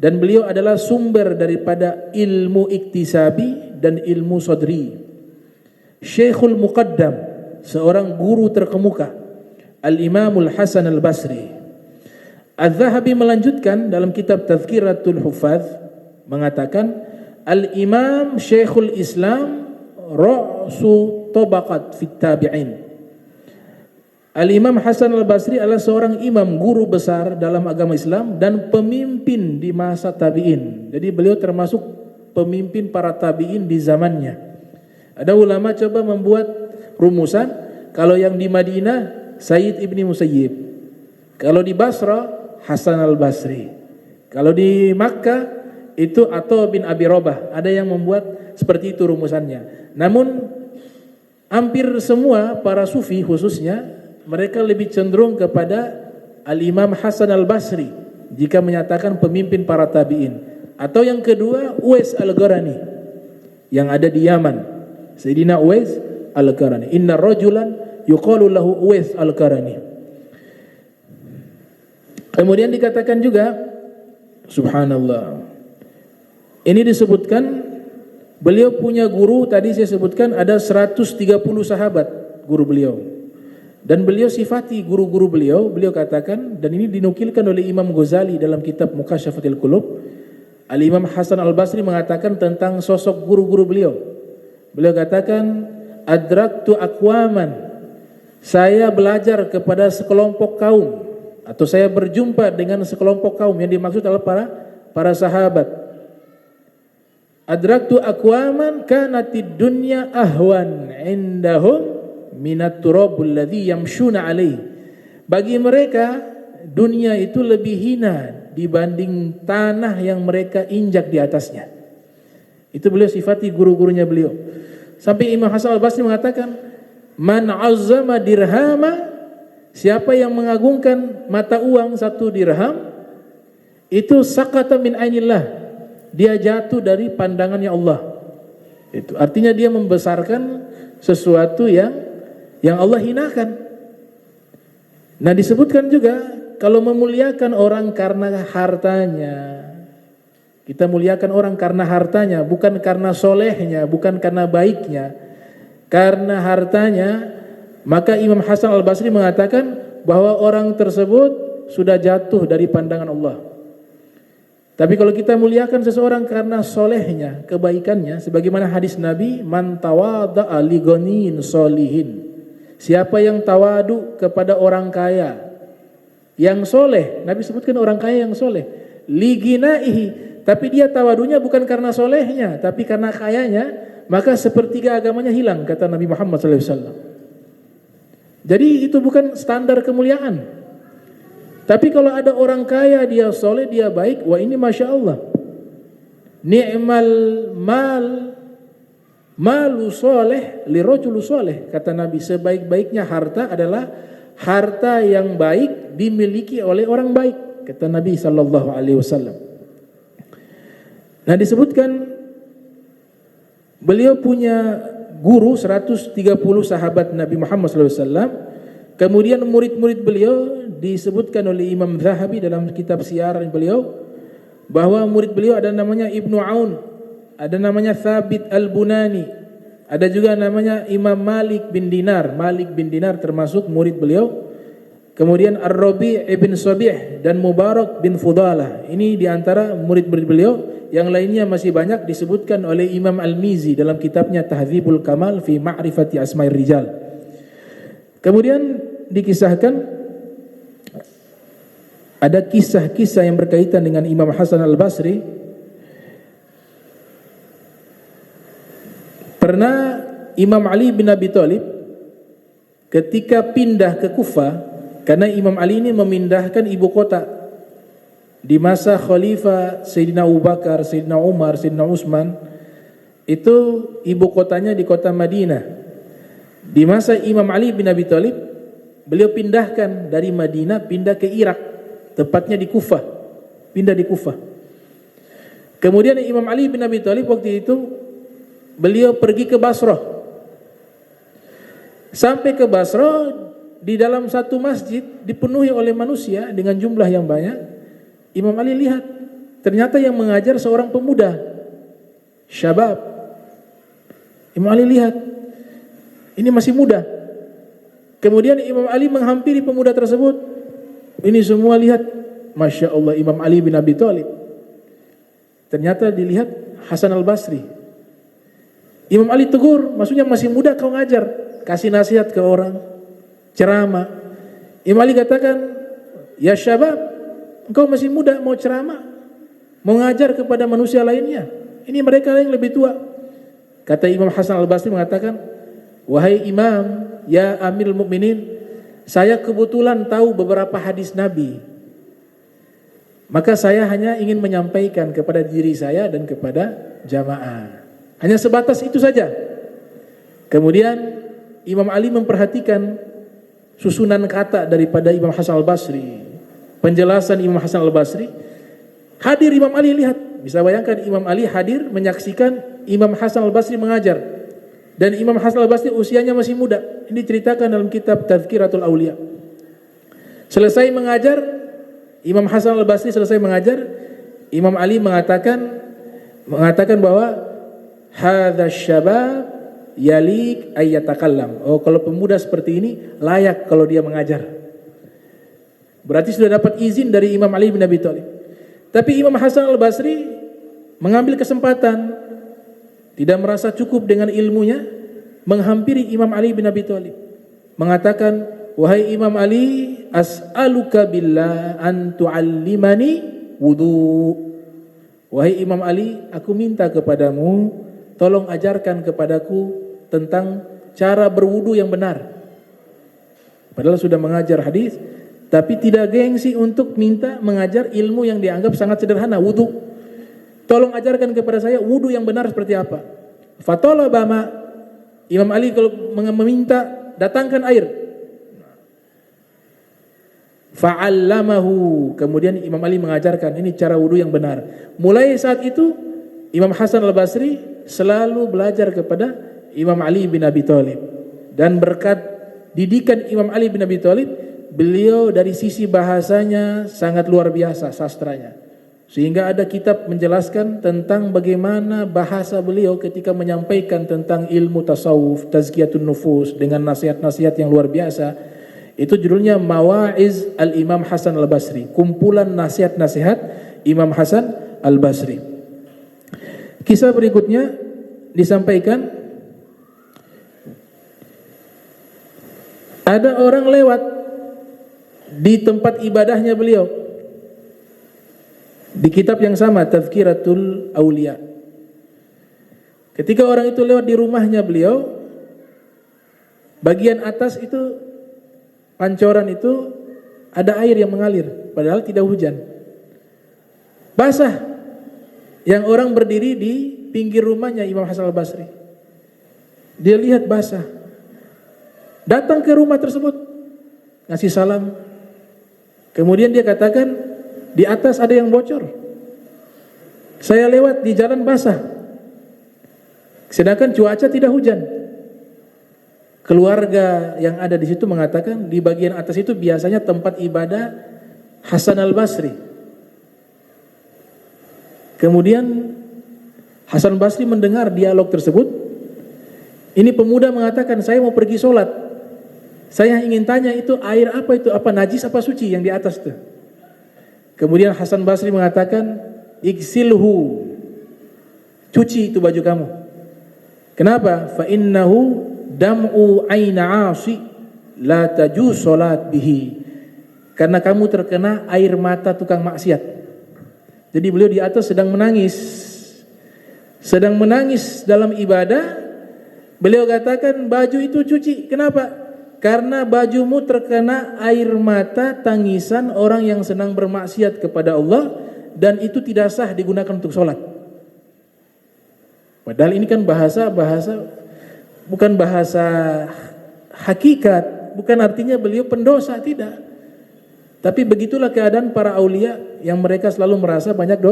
dan beliau adalah sumber daripada ilmu iktisabi dan ilmu sadri. Syekhul Muqaddam, seorang guru terkemuka, Al-Imamul Hasan Al-Basri. Az-Zahabi melanjutkan dalam kitab Tazkiratul Huffaz mengatakan, Al-Imam Syekhul Islam Ra'su Tabaqat fit Tabi'in. Al-Imam Hasan al-Basri adalah seorang imam, guru besar dalam agama Islam dan pemimpin di masa tabi'in. Jadi beliau termasuk pemimpin para tabi'in di zamannya. Ada ulama coba membuat rumusan, kalau yang di Madinah Sayyid Ibni Musayyib, kalau di Basra Hasan al-Basri, kalau di Makkah itu Atha bin Abi Rabah. Ada yang membuat seperti itu rumusannya. Namun hampir semua para sufi khususnya mereka lebih cenderung kepada Al-Imam Hasan al-Basri jika menyatakan pemimpin para tabi'in. Atau yang kedua Uwais al-Qarani yang ada di Yaman, Sayyidina Uwais al-Qarani. Inna rajulan yuqalu lahu Uwais al-Qarani. Kemudian dikatakan juga, subhanallah, ini disebutkan beliau punya guru, tadi saya sebutkan ada 130 sahabat guru beliau. Dan beliau sifati guru-guru beliau katakan, dan ini dinukilkan oleh Imam Ghazali dalam kitab Mukasyafatul Qulub. Al-Imam Hasan al-Basri mengatakan tentang sosok guru-guru beliau. Beliau katakan, adraktu aqwaman, saya belajar kepada sekelompok kaum, atau saya berjumpa dengan sekelompok kaum, yang dimaksud adalah para sahabat. Adraktu aqwaman kanatid dunya ahwan indahum minat turabul ladzi yamshuna alaih. Bagi mereka dunia itu lebih hina dibanding tanah yang mereka injak di atasnya. Itu beliau sifati guru-gurunya beliau. Sampai Imam Hasan al-Basri mengatakan, man azzama dirhama, siapa yang mengagungkan mata uang 1 dirham, itu sakata min ainillah, dia jatuh dari pandangannya Allah. Itu artinya dia membesarkan sesuatu yang Allah hinakan. Nah, disebutkan juga kalau memuliakan orang karena hartanya, kita muliakan orang karena hartanya, bukan karena solehnya, bukan karena baiknya, karena hartanya, maka Imam Hasan al-Basri mengatakan bahwa orang tersebut sudah jatuh dari pandangan Allah. Tapi kalau kita muliakan seseorang karena solehnya, kebaikannya, sebagaimana hadis Nabi, man tawada'a li ghaniyin solihin, siapa yang tawadu kepada orang kaya yang soleh, Nabi sebutkan orang kaya yang soleh, liginaihi, tapi dia tawadunya bukan karena solehnya, tapi karena kayanya, maka sepertiga agamanya hilang, kata Nabi Muhammad SAW. Jadi itu bukan standar kemuliaan. Tapi kalau ada orang kaya, dia soleh, dia baik, wah ini Masya Allah, ni'mal malu soleh lirajul soleh, kata Nabi, sebaik-baiknya harta adalah harta yang baik dimiliki oleh orang baik, kata Nabi SAW. Nah, disebutkan beliau punya guru 130 sahabat Nabi Muhammad SAW. Kemudian murid-murid beliau disebutkan oleh Imam Zahabi dalam kitab Syiar beliau, bahwa murid beliau ada namanya Ibnu Aun, ada namanya Thabit al-Bunani, ada juga namanya Imam Malik bin Dinar. Malik bin Dinar termasuk murid beliau. Kemudian Ar-Rabi' ibn Sabih dan Mubarak bin Fudalah, ini diantara murid-murid beliau. Yang lainnya masih banyak disebutkan oleh Imam Al-Mizi dalam kitabnya Tahdzibul Kamal fi Ma'rifati Asma'ir Rijal. Kemudian dikisahkan ada kisah-kisah yang berkaitan dengan Imam Hasan al-Basri. Pernah Imam Ali bin Abi Thalib ketika pindah ke Kufah, karena Imam Ali ini memindahkan ibu kota di masa Khalifah Sayyidina Abu Bakar, Sayyidina Umar, Sayyidina Utsman, itu ibu kotanya di kota Madinah. Di masa Imam Ali bin Abi Thalib, beliau pindahkan dari Madinah, pindah ke Irak, tepatnya di Kufah, pindah di Kufah. Kemudian Imam Ali bin Abi Thalib waktu itu beliau pergi ke Basrah. Sampai ke Basrah, di dalam satu masjid dipenuhi oleh manusia dengan jumlah yang banyak. Imam Ali lihat, ternyata yang mengajar seorang pemuda, syabab. Imam Ali lihat, ini masih muda. Kemudian Imam Ali menghampiri pemuda tersebut. Ini semua lihat, Masya Allah, Imam Ali bin Abi Thalib. Ternyata dilihat Hasan al-Basri. Imam Ali tegur, maksudnya masih muda kau ngajar, kasih nasihat ke orang, ceramah. Imam Ali katakan, ya syabab, engkau masih muda mau ceramah, mau ngajar kepada manusia lainnya. Ini mereka yang lebih tua. Kata Imam Hasan al-Basri mengatakan, wahai imam, ya amirul mukminin, saya kebetulan tahu beberapa hadis Nabi. Maka saya hanya ingin menyampaikan kepada diri saya dan kepada jamaah. Hanya sebatas itu saja. Kemudian Imam Ali memperhatikan susunan kata daripada Imam Hasan al-Basri. Penjelasan Imam Hasan al-Basri. Hadir Imam Ali, lihat. Bisa bayangkan Imam Ali hadir menyaksikan Imam Hasan al-Basri mengajar. Dan Imam Hasan al-Basri usianya masih muda. Ini diceritakan dalam kitab Tazkiratul Aulia. Selesai mengajar, Imam Hasan al-Basri selesai mengajar, Imam Ali mengatakan bahwa hadza syabab yalik ayyatakallam. Oh, kalau pemuda seperti ini layak kalau dia mengajar. Berarti sudah dapat izin dari Imam Ali bin Abi Thalib. Tapi Imam Hasan al-Basri mengambil kesempatan, tidak merasa cukup dengan ilmunya, menghampiri Imam Ali bin Abi Thalib, mengatakan, wahai Imam Ali, as'aluka billah an tu'allimani wudu. Wahai Imam Ali, aku minta kepadamu, tolong ajarkan kepadaku tentang cara berwudu yang benar. Padahal sudah mengajar hadis, tapi tidak gengsi untuk minta mengajar ilmu yang dianggap sangat sederhana, wudu. Tolong ajarkan kepada saya wudu yang benar seperti apa. Fatalaba ma, Imam Ali kalau meminta, datangkan air. Fa'allamahu, kemudian Imam Ali mengajarkan ini cara wudu yang benar. Mulai saat itu Imam Hasan al-Basri selalu belajar kepada Imam Ali bin Abi Thalib. Dan berkat didikan Imam Ali bin Abi Thalib, beliau dari sisi bahasanya sangat luar biasa sastranya. Sehingga ada kitab menjelaskan tentang bagaimana bahasa beliau ketika menyampaikan tentang ilmu tasawuf, tazkiyatun nufus dengan nasihat-nasihat yang luar biasa. Itu judulnya Mawa'iz al-Imam Hasan al-Basri, kumpulan nasihat-nasihat Imam Hasan al-Basri. Kisah berikutnya disampaikan, ada orang lewat di tempat ibadahnya beliau, di kitab yang sama, Tazkiratul Aulia. Ketika orang itu lewat di rumahnya beliau, bagian atas itu, pancoran itu ada air yang mengalir, padahal tidak hujan. Basah. Yang orang berdiri di pinggir rumahnya Imam Hasan al-Basri. Dia lihat basah. Datang ke rumah tersebut, ngasih salam. Kemudian dia katakan, di atas ada yang bocor. Saya lewat di jalan basah, sedangkan cuaca tidak hujan. Keluarga yang ada di situ mengatakan di bagian atas itu biasanya tempat ibadah Hasan al-Basri. Kemudian Hasan al-Basri mendengar dialog tersebut. Ini pemuda mengatakan, saya mau pergi sholat. Saya ingin tanya itu air apa itu? Apa najis apa suci yang di atas itu? Kemudian Hasan al-Basri mengatakan, igsilhu, cuci itu baju kamu. Kenapa? Fa innahu dam'u aina 'asi la tajuz salat bihi. Karena kamu terkena air mata tukang maksiat. Jadi beliau di atas sedang menangis dalam ibadah. Beliau katakan, baju itu cuci. Kenapa? Karena bajumu terkena air mata tangisan orang yang sedang bermaksiat kepada Allah, dan itu tidak sah digunakan untuk sholat. Padahal ini kan bahasa bukan bahasa hakikat, bukan artinya beliau pendosa, tidak. Tapi begitulah keadaan para aulia yang mereka selalu merasa banyak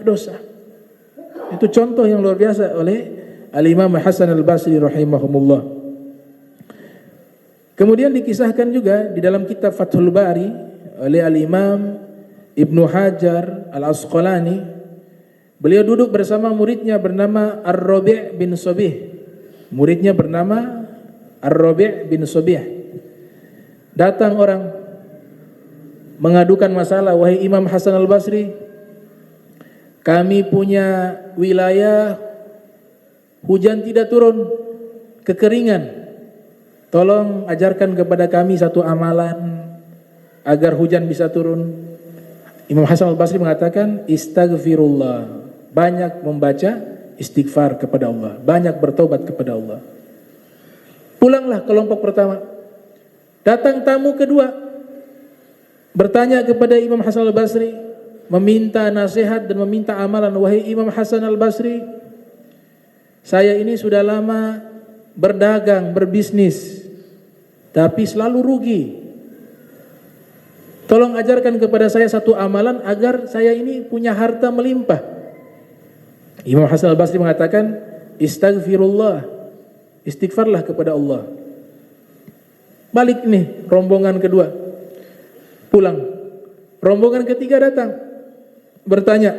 dosa. Itu contoh yang luar biasa oleh Al-Imam Hasan al-Basri rahimahumullah. Kemudian dikisahkan juga di dalam kitab Fathul Bari oleh Al-Imam Ibnu Hajar Al-Asqalani, beliau duduk bersama muridnya bernama Ar-Rabi' bin Sabih. Muridnya bernama Ar-Rabi' bin Sabih. Datang orang mengadukan masalah, wahai Imam Hasan al-Basri, kami punya wilayah hujan tidak turun, kekeringan. Tolong ajarkan kepada kami satu amalan agar hujan bisa turun. Imam Hasan al-Basri mengatakan, istaghfirullah, banyak membaca istighfar kepada Allah, banyak bertobat kepada Allah. Pulanglah kelompok pertama. Datang tamu kedua, bertanya kepada Imam Hasan al-Basri, meminta nasihat dan meminta amalan. Wahai Imam Hasan al-Basri, saya ini sudah lama berdagang, berbisnis, tapi selalu rugi. Tolong ajarkan kepada saya satu amalan agar saya ini punya harta melimpah. Imam Hasan al-Basri mengatakan, istaghfirullah, istighfarlah kepada Allah. Balik nih rombongan kedua, pulang. Rombongan ketiga datang, bertanya,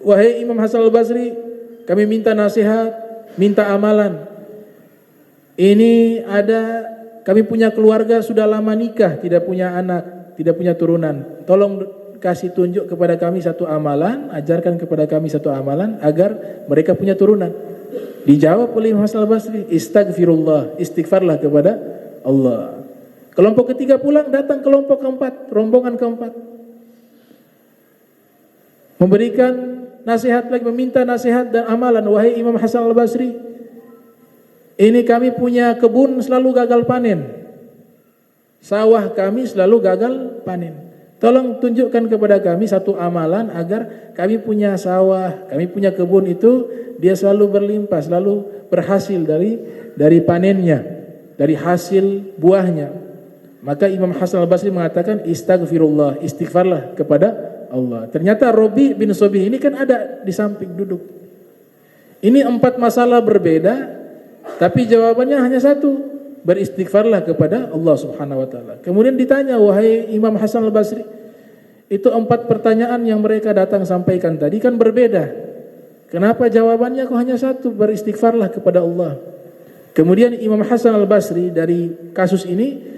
wahai Imam Hasan al-Basri, kami minta nasihat, minta amalan. Ini ada, kami punya keluarga sudah lama nikah, tidak punya anak, tidak punya turunan. Tolong kasih tunjuk kepada kami satu amalan, ajarkan kepada kami satu amalan agar mereka punya turunan. Dijawab oleh Imam Hasan al-Basri, istaghfirullah, istighfarlah kepada Allah. Kelompok ketiga pulang, datang kelompok keempat, rombongan keempat, memberikan nasihat lagi, meminta nasihat dan amalan. Wahai Imam Hasan al-Basri, ini kami punya kebun selalu gagal panen, sawah kami selalu gagal panen. Tolong tunjukkan kepada kami satu amalan agar kami punya sawah, kami punya kebun itu dia selalu berlimpah, selalu berhasil dari panennya, dari hasil buahnya. Maka Imam Hasan al-Basri mengatakan, istaghfirullah, istighfarlah kepada Allah. Ternyata Robi bin Sobih ini kan ada di samping duduk. Ini 4 masalah berbeda, tapi jawabannya hanya satu, beristighfarlah kepada Allah Subhanahu wa taala. Kemudian ditanya, wahai Imam Hasan al-Basri, itu 4 pertanyaan yang mereka datang sampaikan tadi kan berbeda. Kenapa jawabannya kok hanya satu, beristighfarlah kepada Allah? Kemudian Imam Hasan al-Basri dari kasus ini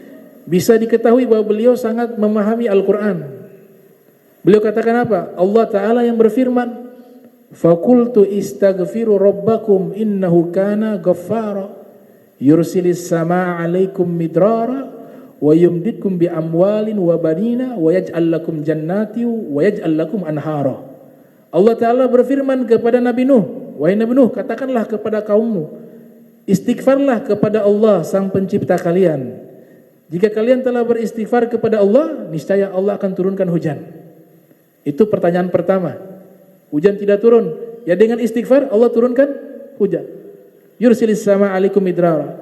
bisa diketahui bahwa beliau sangat memahami Al-Quran. Beliau katakan apa? Allah Ta'ala yang berfirman, فَقُلْتُ إِسْتَغْفِرُوا رَبَّكُمْ إِنَّهُ كَانَ غَفَّارًا يُرْسِلِ السَّمَاءَ عَلَيْكُمْ مِدْرَارًا وَيُمْدِدْكُمْ بِأَمْوَالٍ وَبَنِينَ وَيَجْعَلْ لَكُمْ جَنَّاتٍ وَيَجْعَلْ لَكُمْ أَنْهَارًا. Allah Ta'ala berfirman kepada Nabi Nuh, wahai Nabi Nuh, katakanlah kepada kaummu, istighfarlah kepada Allah sang pencipta kalian. Jika kalian telah beristighfar kepada Allah, niscaya Allah akan turunkan hujan. Itu pertanyaan pertama. Hujan tidak turun, ya dengan istighfar Allah turunkan hujan. Yursilis sama alaikum midrara.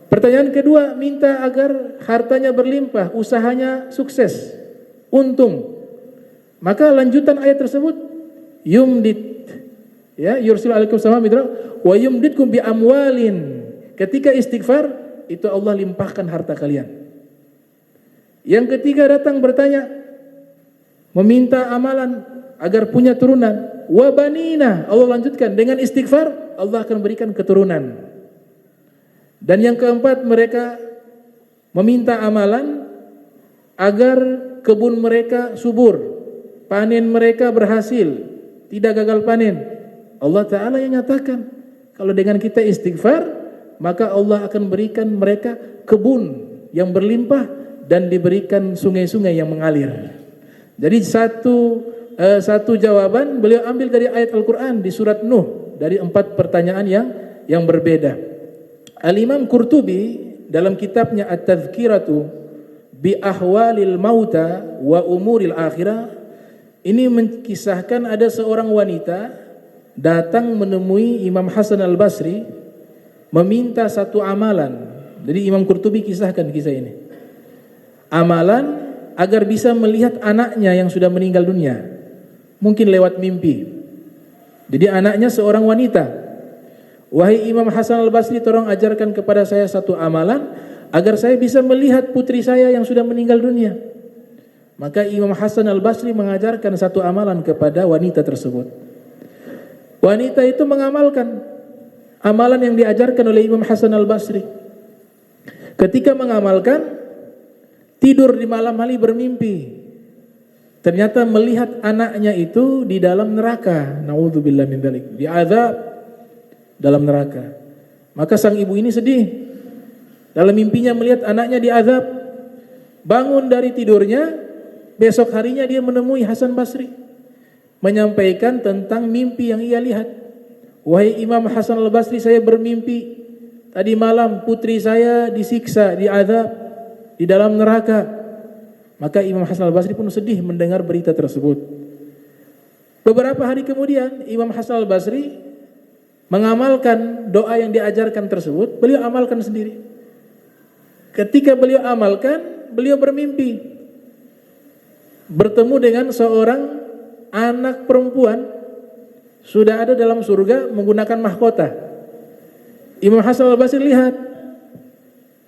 Pertanyaan kedua, minta agar hartanya berlimpah, usahanya sukses, untung. Maka lanjutan ayat tersebut, yumdid, ya, yursil alaikum sama midrara, wa yumdidkum bi amwalin. Ketika istighfar, itu Allah limpahkan harta kalian. Yang ketiga datang bertanya, meminta amalan agar punya turunan. Wabanina, Allah lanjutkan dengan istighfar Allah akan berikan keturunan. Dan yang keempat mereka meminta amalan agar kebun mereka subur, panen mereka berhasil, tidak gagal panen. Allah Ta'ala yang nyatakan kalau dengan kita istighfar maka Allah akan berikan mereka kebun yang berlimpah dan diberikan sungai-sungai yang mengalir. Jadi satu jawaban beliau ambil dari ayat Al-Quran di surat Nuh, dari 4 pertanyaan yang berbeda. Al-Imam Qurtubi dalam kitabnya At-Tadhkiratu bi ahwalil mauta wa umuril akhirah, ini mengisahkan ada seorang wanita datang menemui Imam Hasan al-Basri meminta satu amalan. Jadi Imam Qurtubi kisahkan kisah ini. Amalan agar bisa melihat anaknya yang sudah meninggal dunia, mungkin lewat mimpi. Jadi anaknya seorang wanita. Wahai Imam Hasan al-Basri, tolong ajarkan kepada saya satu amalan agar saya bisa melihat putri saya yang sudah meninggal dunia. Maka Imam Hasan al-Basri mengajarkan satu amalan kepada wanita tersebut. Wanita itu mengamalkan amalan yang diajarkan oleh Imam Hasan al-Basri. Ketika mengamalkan, tidur di malam hari bermimpi. ternyata melihat anaknya itu di dalam neraka. Naudzubillah min dzalik, diazab dalam neraka. Maka sang ibu ini sedih. Dalam mimpinya melihat anaknya diazab. Bangun dari tidurnya, besok harinya dia menemui Hasan Basri, menyampaikan tentang mimpi yang ia lihat. Wahai Imam Hasan al-Basri, saya bermimpi tadi malam putri saya disiksa, diazab di dalam neraka. Maka Imam Hasan al-Basri pun sedih mendengar berita tersebut. Beberapa hari kemudian Imam Hasan al-Basri mengamalkan doa yang diajarkan tersebut. Beliau amalkan sendiri. Ketika beliau amalkan, beliau bermimpi bertemu dengan seorang anak perempuan sudah ada dalam surga menggunakan mahkota. Imam Hasan al-Basri lihat,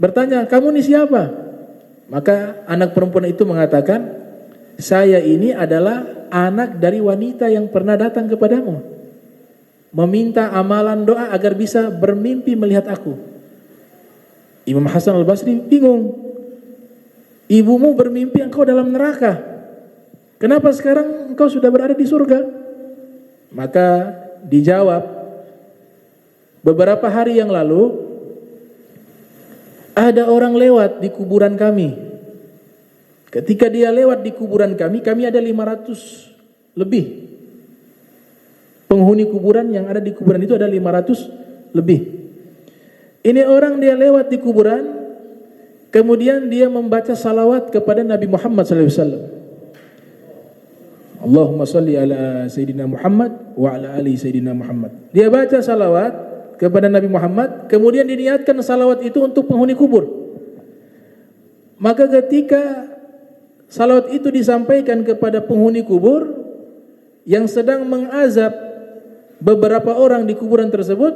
bertanya, kamu ini siapa? Maka anak perempuan itu mengatakan, saya ini adalah anak dari wanita yang pernah datang kepadamu, meminta amalan doa agar bisa bermimpi melihat aku. Imam Hasan al-Basri bingung. Ibumu bermimpi engkau dalam neraka, kenapa sekarang engkau sudah berada di surga? Maka dijawab, beberapa hari yang lalu ada orang lewat di kuburan kami. Ketika dia lewat di kuburan kami ada 500 lebih. Penghuni kuburan yang ada di kuburan itu ada 500 lebih. Ini orang dia lewat di kuburan, kemudian dia membaca salawat kepada Nabi Muhammad SAW. Allahumma salli ala Sayyidina Muhammad wa ala ali Sayyidina Muhammad. Dia baca salawat kepada Nabi Muhammad, kemudian diniatkan salawat itu untuk penghuni kubur. Maka ketika salawat itu disampaikan kepada penghuni kubur yang sedang mengazab beberapa orang di kuburan tersebut,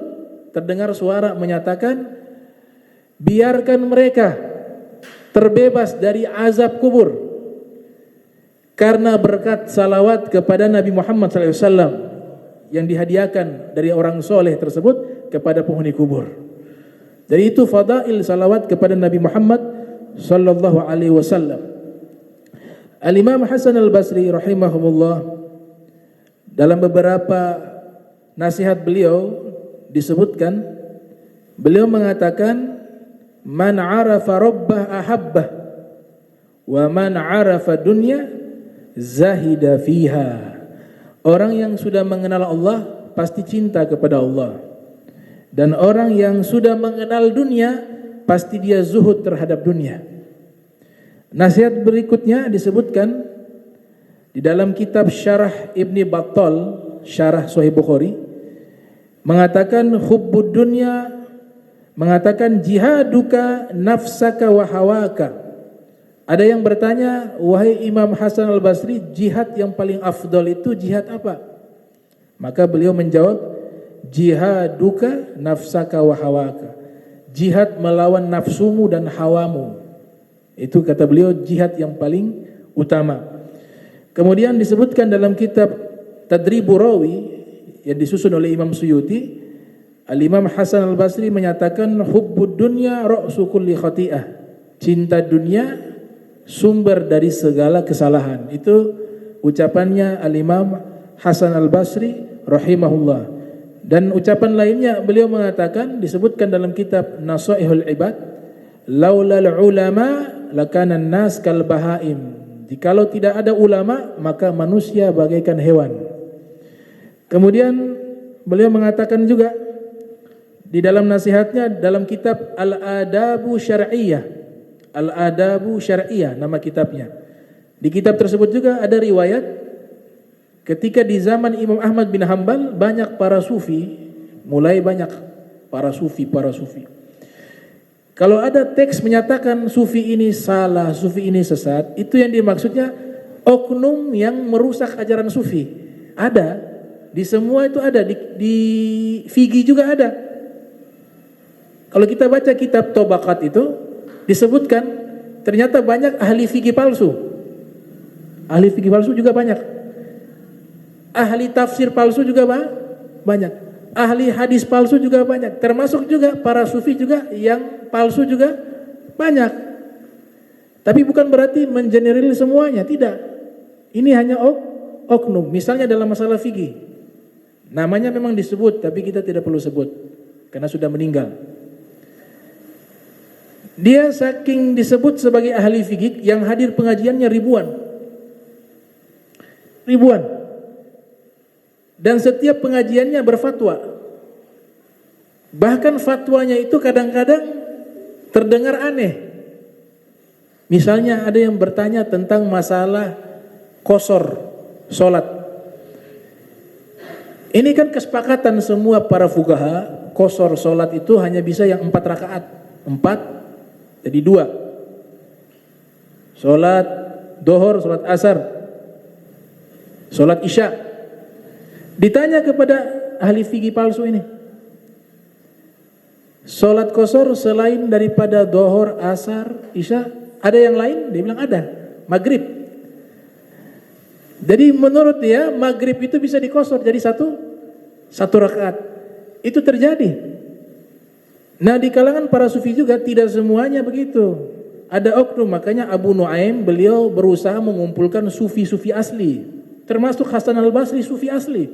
terdengar suara menyatakan, biarkan mereka terbebas dari azab kubur karena berkat salawat kepada Nabi Muhammad SAW yang dihadiahkan dari orang soleh tersebut kepada penghuni kubur. Jadi itu fadail salawat kepada Nabi Muhammad sallallahu alaihi wasallam. Al-Imam Hasan al-Basri rahimahumullah dalam beberapa nasihat beliau disebutkan, beliau mengatakan, man arafa rabbah ahabbah wa man arafa dunya zahida fiha. Orang yang sudah mengenal Allah pasti cinta kepada Allah, dan orang yang sudah mengenal dunia pasti dia zuhud terhadap dunia. Nasihat berikutnya disebutkan di dalam kitab Syarah Ibni Battal, Syarah Sahih Bukhari, mengatakan hubbud dunya, mengatakan jihaduka nafsaka wa hawaka. Ada yang bertanya, wahai Imam Hasan al-Basri, jihad yang paling afdal itu jihad apa? Maka beliau menjawab, jihaduka nafsaka wa hawaka. Jihad melawan nafsumu dan hawamu. Itu kata beliau jihad yang paling utama. Kemudian disebutkan dalam kitab Tadribu Rawi yang disusun oleh Imam Suyuti, Al-Imam Hasan al-Basri menyatakan hubbud dunya ra'su kulli khati'ah. Cinta dunia sumber dari segala kesalahan. Itu ucapannya Al-Imam Hasan al-Basri rahimahullah. Dan ucapan lainnya beliau mengatakan, disebutkan dalam kitab Nasaihul Ibad, laulal ulama lakana an-nas kal bahaim. Jikalau tidak ada ulama maka manusia bagaikan hewan. Kemudian beliau mengatakan juga di dalam nasihatnya dalam kitab Al-Adabu Syar'iyyah, Al-Adabu Syar'iyyah nama kitabnya. Di kitab tersebut juga ada riwayat ketika di zaman Imam Ahmad bin Hanbal banyak para sufi, mulai banyak para sufi. Kalau ada teks menyatakan sufi ini salah, sufi ini sesat, itu yang dimaksudnya oknum yang merusak ajaran sufi. Ada. Di semua itu ada, di Figi juga ada. Kalau kita baca kitab Tobakat itu, disebutkan ternyata banyak ahli Figi palsu. Ahli Figi palsu juga banyak. Ahli tafsir palsu juga banyak. Ahli hadis palsu juga banyak. Termasuk juga para sufi juga yang palsu juga banyak. Tapi bukan berarti mengeneral semuanya, tidak. Ini hanya oknum. Misalnya dalam masalah fikih, namanya memang disebut, tapi kita tidak perlu sebut karena sudah meninggal. Dia saking disebut sebagai ahli fikih yang hadir pengajiannya ribuan. Dan setiap pengajiannya berfatwa. Bahkan fatwanya itu kadang-kadang terdengar aneh. Misalnya ada yang bertanya tentang masalah qasar salat. Ini kan kesepakatan semua para fuqaha, qasar salat itu hanya bisa yang 4 rakaat. 4 jadi 2. Salat Dhuhr, salat Asar, salat Isya. Ditanya kepada ahli fikih palsu ini, salat qasar selain daripada Dhuhr, Asar, Isya, ada yang lain? Dia bilang ada, maghrib. Jadi menurut dia maghrib itu bisa diqasar jadi satu rakaat. Itu terjadi. Nah, di kalangan para sufi juga tidak semuanya begitu. Ada oknum, makanya Abu Nuaim beliau berusaha mengumpulkan sufi-sufi asli, termasuk Hasan al-Basri sufi asli.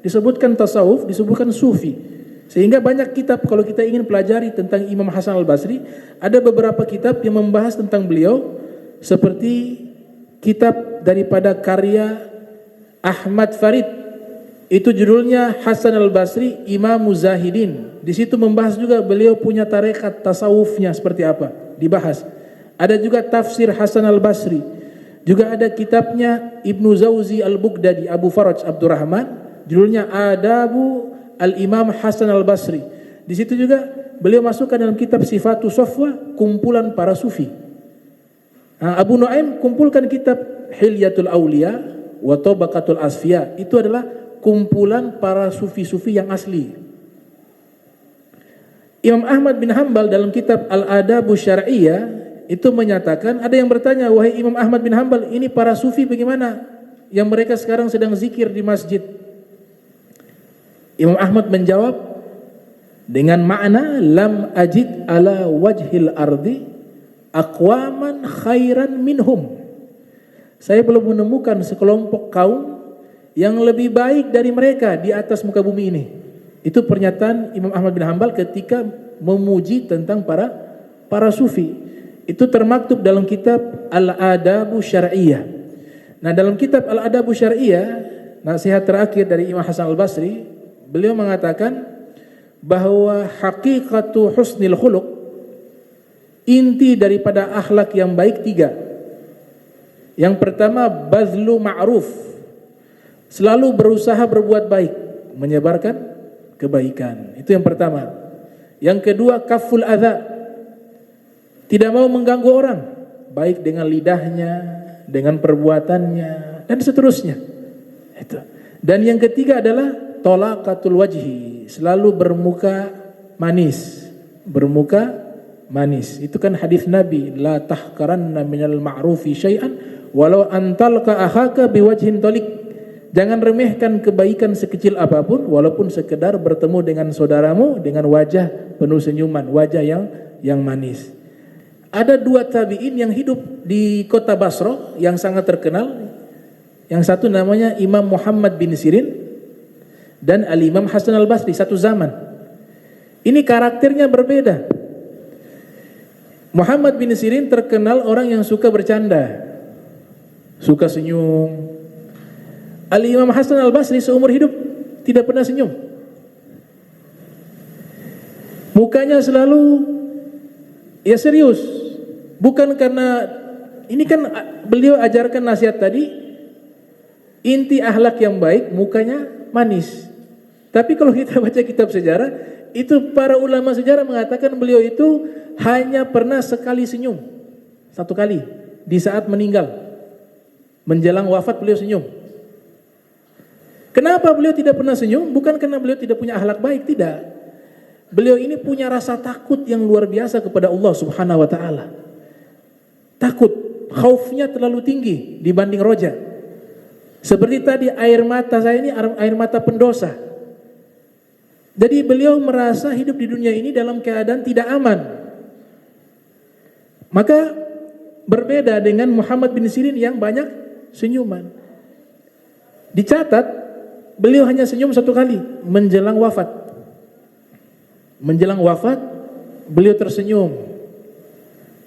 Disebutkan tasawuf, disebutkan sufi. Sehingga banyak kitab, kalau kita ingin pelajari tentang Imam Hasan al-Basri, ada beberapa kitab yang membahas tentang beliau, seperti kitab daripada karya Ahmad Farid, itu judulnya Hasan al-Basri Imam Muzahidin. Di situ membahas juga beliau punya tarekat tasawufnya seperti apa, dibahas. Ada juga tafsir Hasan al-Basri. Juga ada kitabnya Ibnu Zawzi al-Bughdadi, Abu Faraj Abdurrahman, judulnya Adabu Al-Imam Hasan al-Basri. Di situ juga beliau masukkan dalam kitab Sifatus Safwa, kumpulan para sufi. Abu Nuaim kumpulkan kitab Hilyatul Auliya wa Tabaqatul Asfiya. Itu adalah kumpulan para sufi-sufi yang asli. Imam Ahmad bin Hanbal dalam kitab Al-Adabu Syar'iyyah itu menyatakan, ada yang bertanya, wahai Imam Ahmad bin Hanbal, ini para sufi bagaimana yang mereka sekarang sedang zikir di masjid? Imam Ahmad menjawab dengan makna lam ajid ala wajhil ardi aqwaman khairan minhum. Saya belum menemukan sekelompok kaum yang lebih baik dari mereka di atas muka bumi ini. Itu pernyataan Imam Ahmad bin Hanbal ketika memuji tentang para sufi. Itu termaktub dalam kitab Al-Adabu Syar'iyyah. Nah, dalam kitab Al-Adabu Syar'iyyah, nasihat terakhir dari Imam Hasan al-Basri, beliau mengatakan bahwa hakikatu husnil khuluq, inti daripada akhlak yang baik 3. Yang pertama, bazlu ma'ruf, selalu berusaha berbuat baik, menyebarkan kebaikan. Itu yang pertama. Yang kedua, kaful adza, tidak mau mengganggu orang, baik dengan lidahnya, dengan perbuatannya, dan seterusnya. Itu. Dan yang ketiga adalah tolaqatul wajhi, selalu bermuka manis. Itu kan hadis Nabi, la tahqaranna minal ma'rufi syai'an walau antalqa akhaka biwajhin talik. Jangan remehkan kebaikan sekecil apapun, walaupun sekedar bertemu dengan saudaramu dengan wajah penuh senyuman, wajah yang manis. Ada 2 tabi'in yang hidup di kota Basra yang sangat terkenal. Yang satu namanya Imam Muhammad bin Sirin dan Al-Imam Hasan al-Basri, satu zaman. Ini karakternya berbeda. Muhammad bin Sirin terkenal orang yang suka bercanda, suka senyum. Al-Imam Hasan al-Basri seumur hidup tidak pernah senyum. Mukanya selalu ya serius. Bukan karena, ini kan beliau ajarkan nasihat tadi, inti akhlak yang baik, mukanya manis. Tapi kalau kita baca kitab sejarah, itu para ulama sejarah mengatakan beliau itu hanya pernah sekali senyum. 1 kali, di saat meninggal. Menjelang wafat beliau senyum. Kenapa beliau tidak pernah senyum? Bukan karena beliau tidak punya akhlak baik, tidak. Beliau ini punya rasa takut yang luar biasa kepada Allah Subhanahu wa taala. Takut, khaufnya terlalu tinggi dibanding roja. Seperti tadi air mata saya ini air mata pendosa. Jadi beliau merasa hidup di dunia ini dalam keadaan tidak aman. Maka berbeda dengan Muhammad bin Sirin yang banyak senyuman. Dicatat beliau hanya senyum satu kali menjelang wafat. Menjelang wafat beliau tersenyum.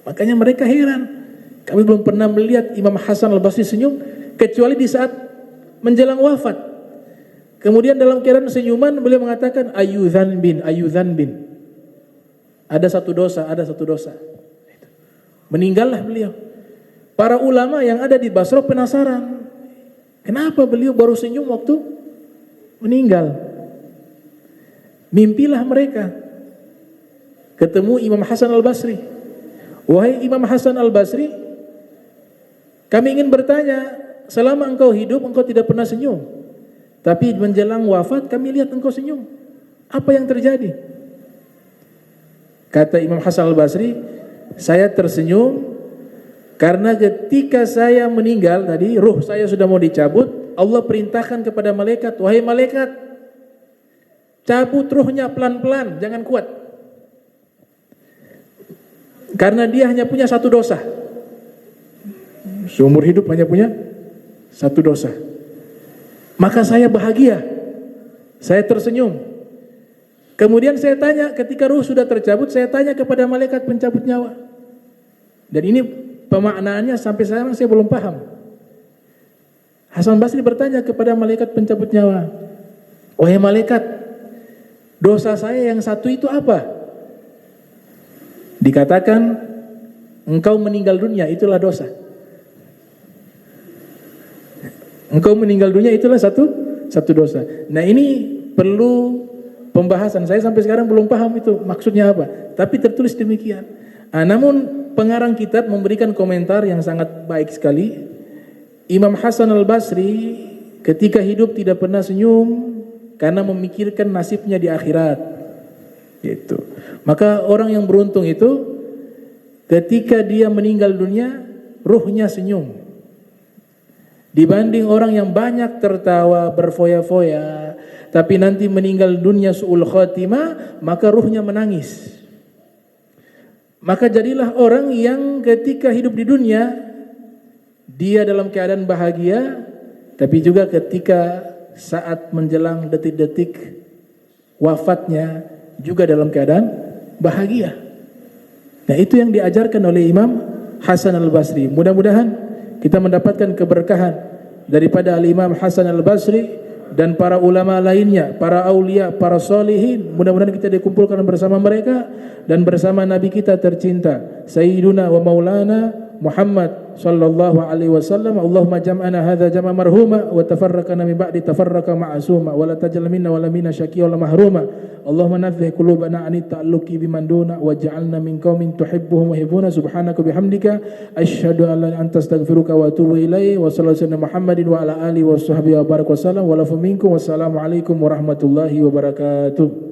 Makanya mereka heran, kami belum pernah melihat Imam Hasan Al-Basri senyum kecuali di saat menjelang wafat. Kemudian dalam keadaan senyuman beliau mengatakan ayudzan bin. Ada satu dosa. Meninggallah beliau. Para ulama yang ada di Basra penasaran, kenapa beliau baru senyum waktu meninggal? Mimpilah mereka ketemu Imam Hasan Al-Basri. Wahai Imam Hasan Al-Basri, kami ingin bertanya, selama engkau hidup engkau tidak pernah senyum, tapi menjelang wafat kami lihat engkau senyum. Apa yang terjadi? Kata Imam Hasan Al-Basri, saya tersenyum karena ketika saya meninggal tadi, ruh saya sudah mau dicabut, Allah perintahkan kepada malaikat, wahai malaikat, cabut ruhnya pelan-pelan, jangan kuat. Karena dia hanya punya satu dosa. Seumur hidup hanya punya satu dosa. Maka saya bahagia, saya tersenyum. Kemudian saya tanya, ketika ruh sudah tercabut, saya tanya kepada malaikat pencabut nyawa. Dan ini pemaknaannya sampai sekarang saya belum paham. Hasan Basri bertanya kepada malaikat pencabut nyawa, wahai malaikat, dosa saya yang satu itu apa? Dikatakan, engkau meninggal dunia itulah dosa. Engkau meninggal dunia itulah satu dosa. Nah ini perlu pembahasan. Saya sampai sekarang belum paham itu maksudnya apa. Tapi tertulis demikian. Namun pengarang kitab memberikan komentar yang sangat baik sekali. Imam Hasan Al-Basri ketika hidup tidak pernah senyum karena memikirkan nasibnya di akhirat. Gitu. Maka orang yang beruntung itu ketika dia meninggal dunia ruhnya senyum. Dibanding orang yang banyak tertawa berfoya-foya tapi nanti meninggal dunia su'ul khatimah, maka ruhnya menangis. Maka jadilah orang yang ketika hidup di dunia dia dalam keadaan bahagia, tapi juga ketika saat menjelang detik-detik wafatnya juga dalam keadaan bahagia. Nah itu yang diajarkan oleh Imam Hasan Al-Basri. Mudah-mudahan kita mendapatkan keberkahan daripada Al-Imam Hasan Al-Basri dan para ulama lainnya, para aulia, para solihin. Mudah-mudahan kita dikumpulkan bersama mereka dan bersama Nabi kita tercinta Sayyiduna wa Maulana Muhammad sallallahu alaihi wasallam. Allahumma jam'ana hadza jam'a marhuma wa tafarraqana min ba'di tafarraqa ma'suma wa la tajal minna wa la minna syaqiyya wa la mahruma. Allahumma nadhih qulubana anit ta'alluqi biman duna waj'alna min qaumin tuhibbuhum wa yuhibbuna. Subhanaka bihamdika asyhadu an la ilaha illa anta astaghfiruka wa atubu ilaik. Wa sallallahu alaihi Muhammadin wa ala alihi wa sahbihi wa baraka wasallam wa lafu minkum. Wassalamu alaikum warahmatullahi wabarakatuh.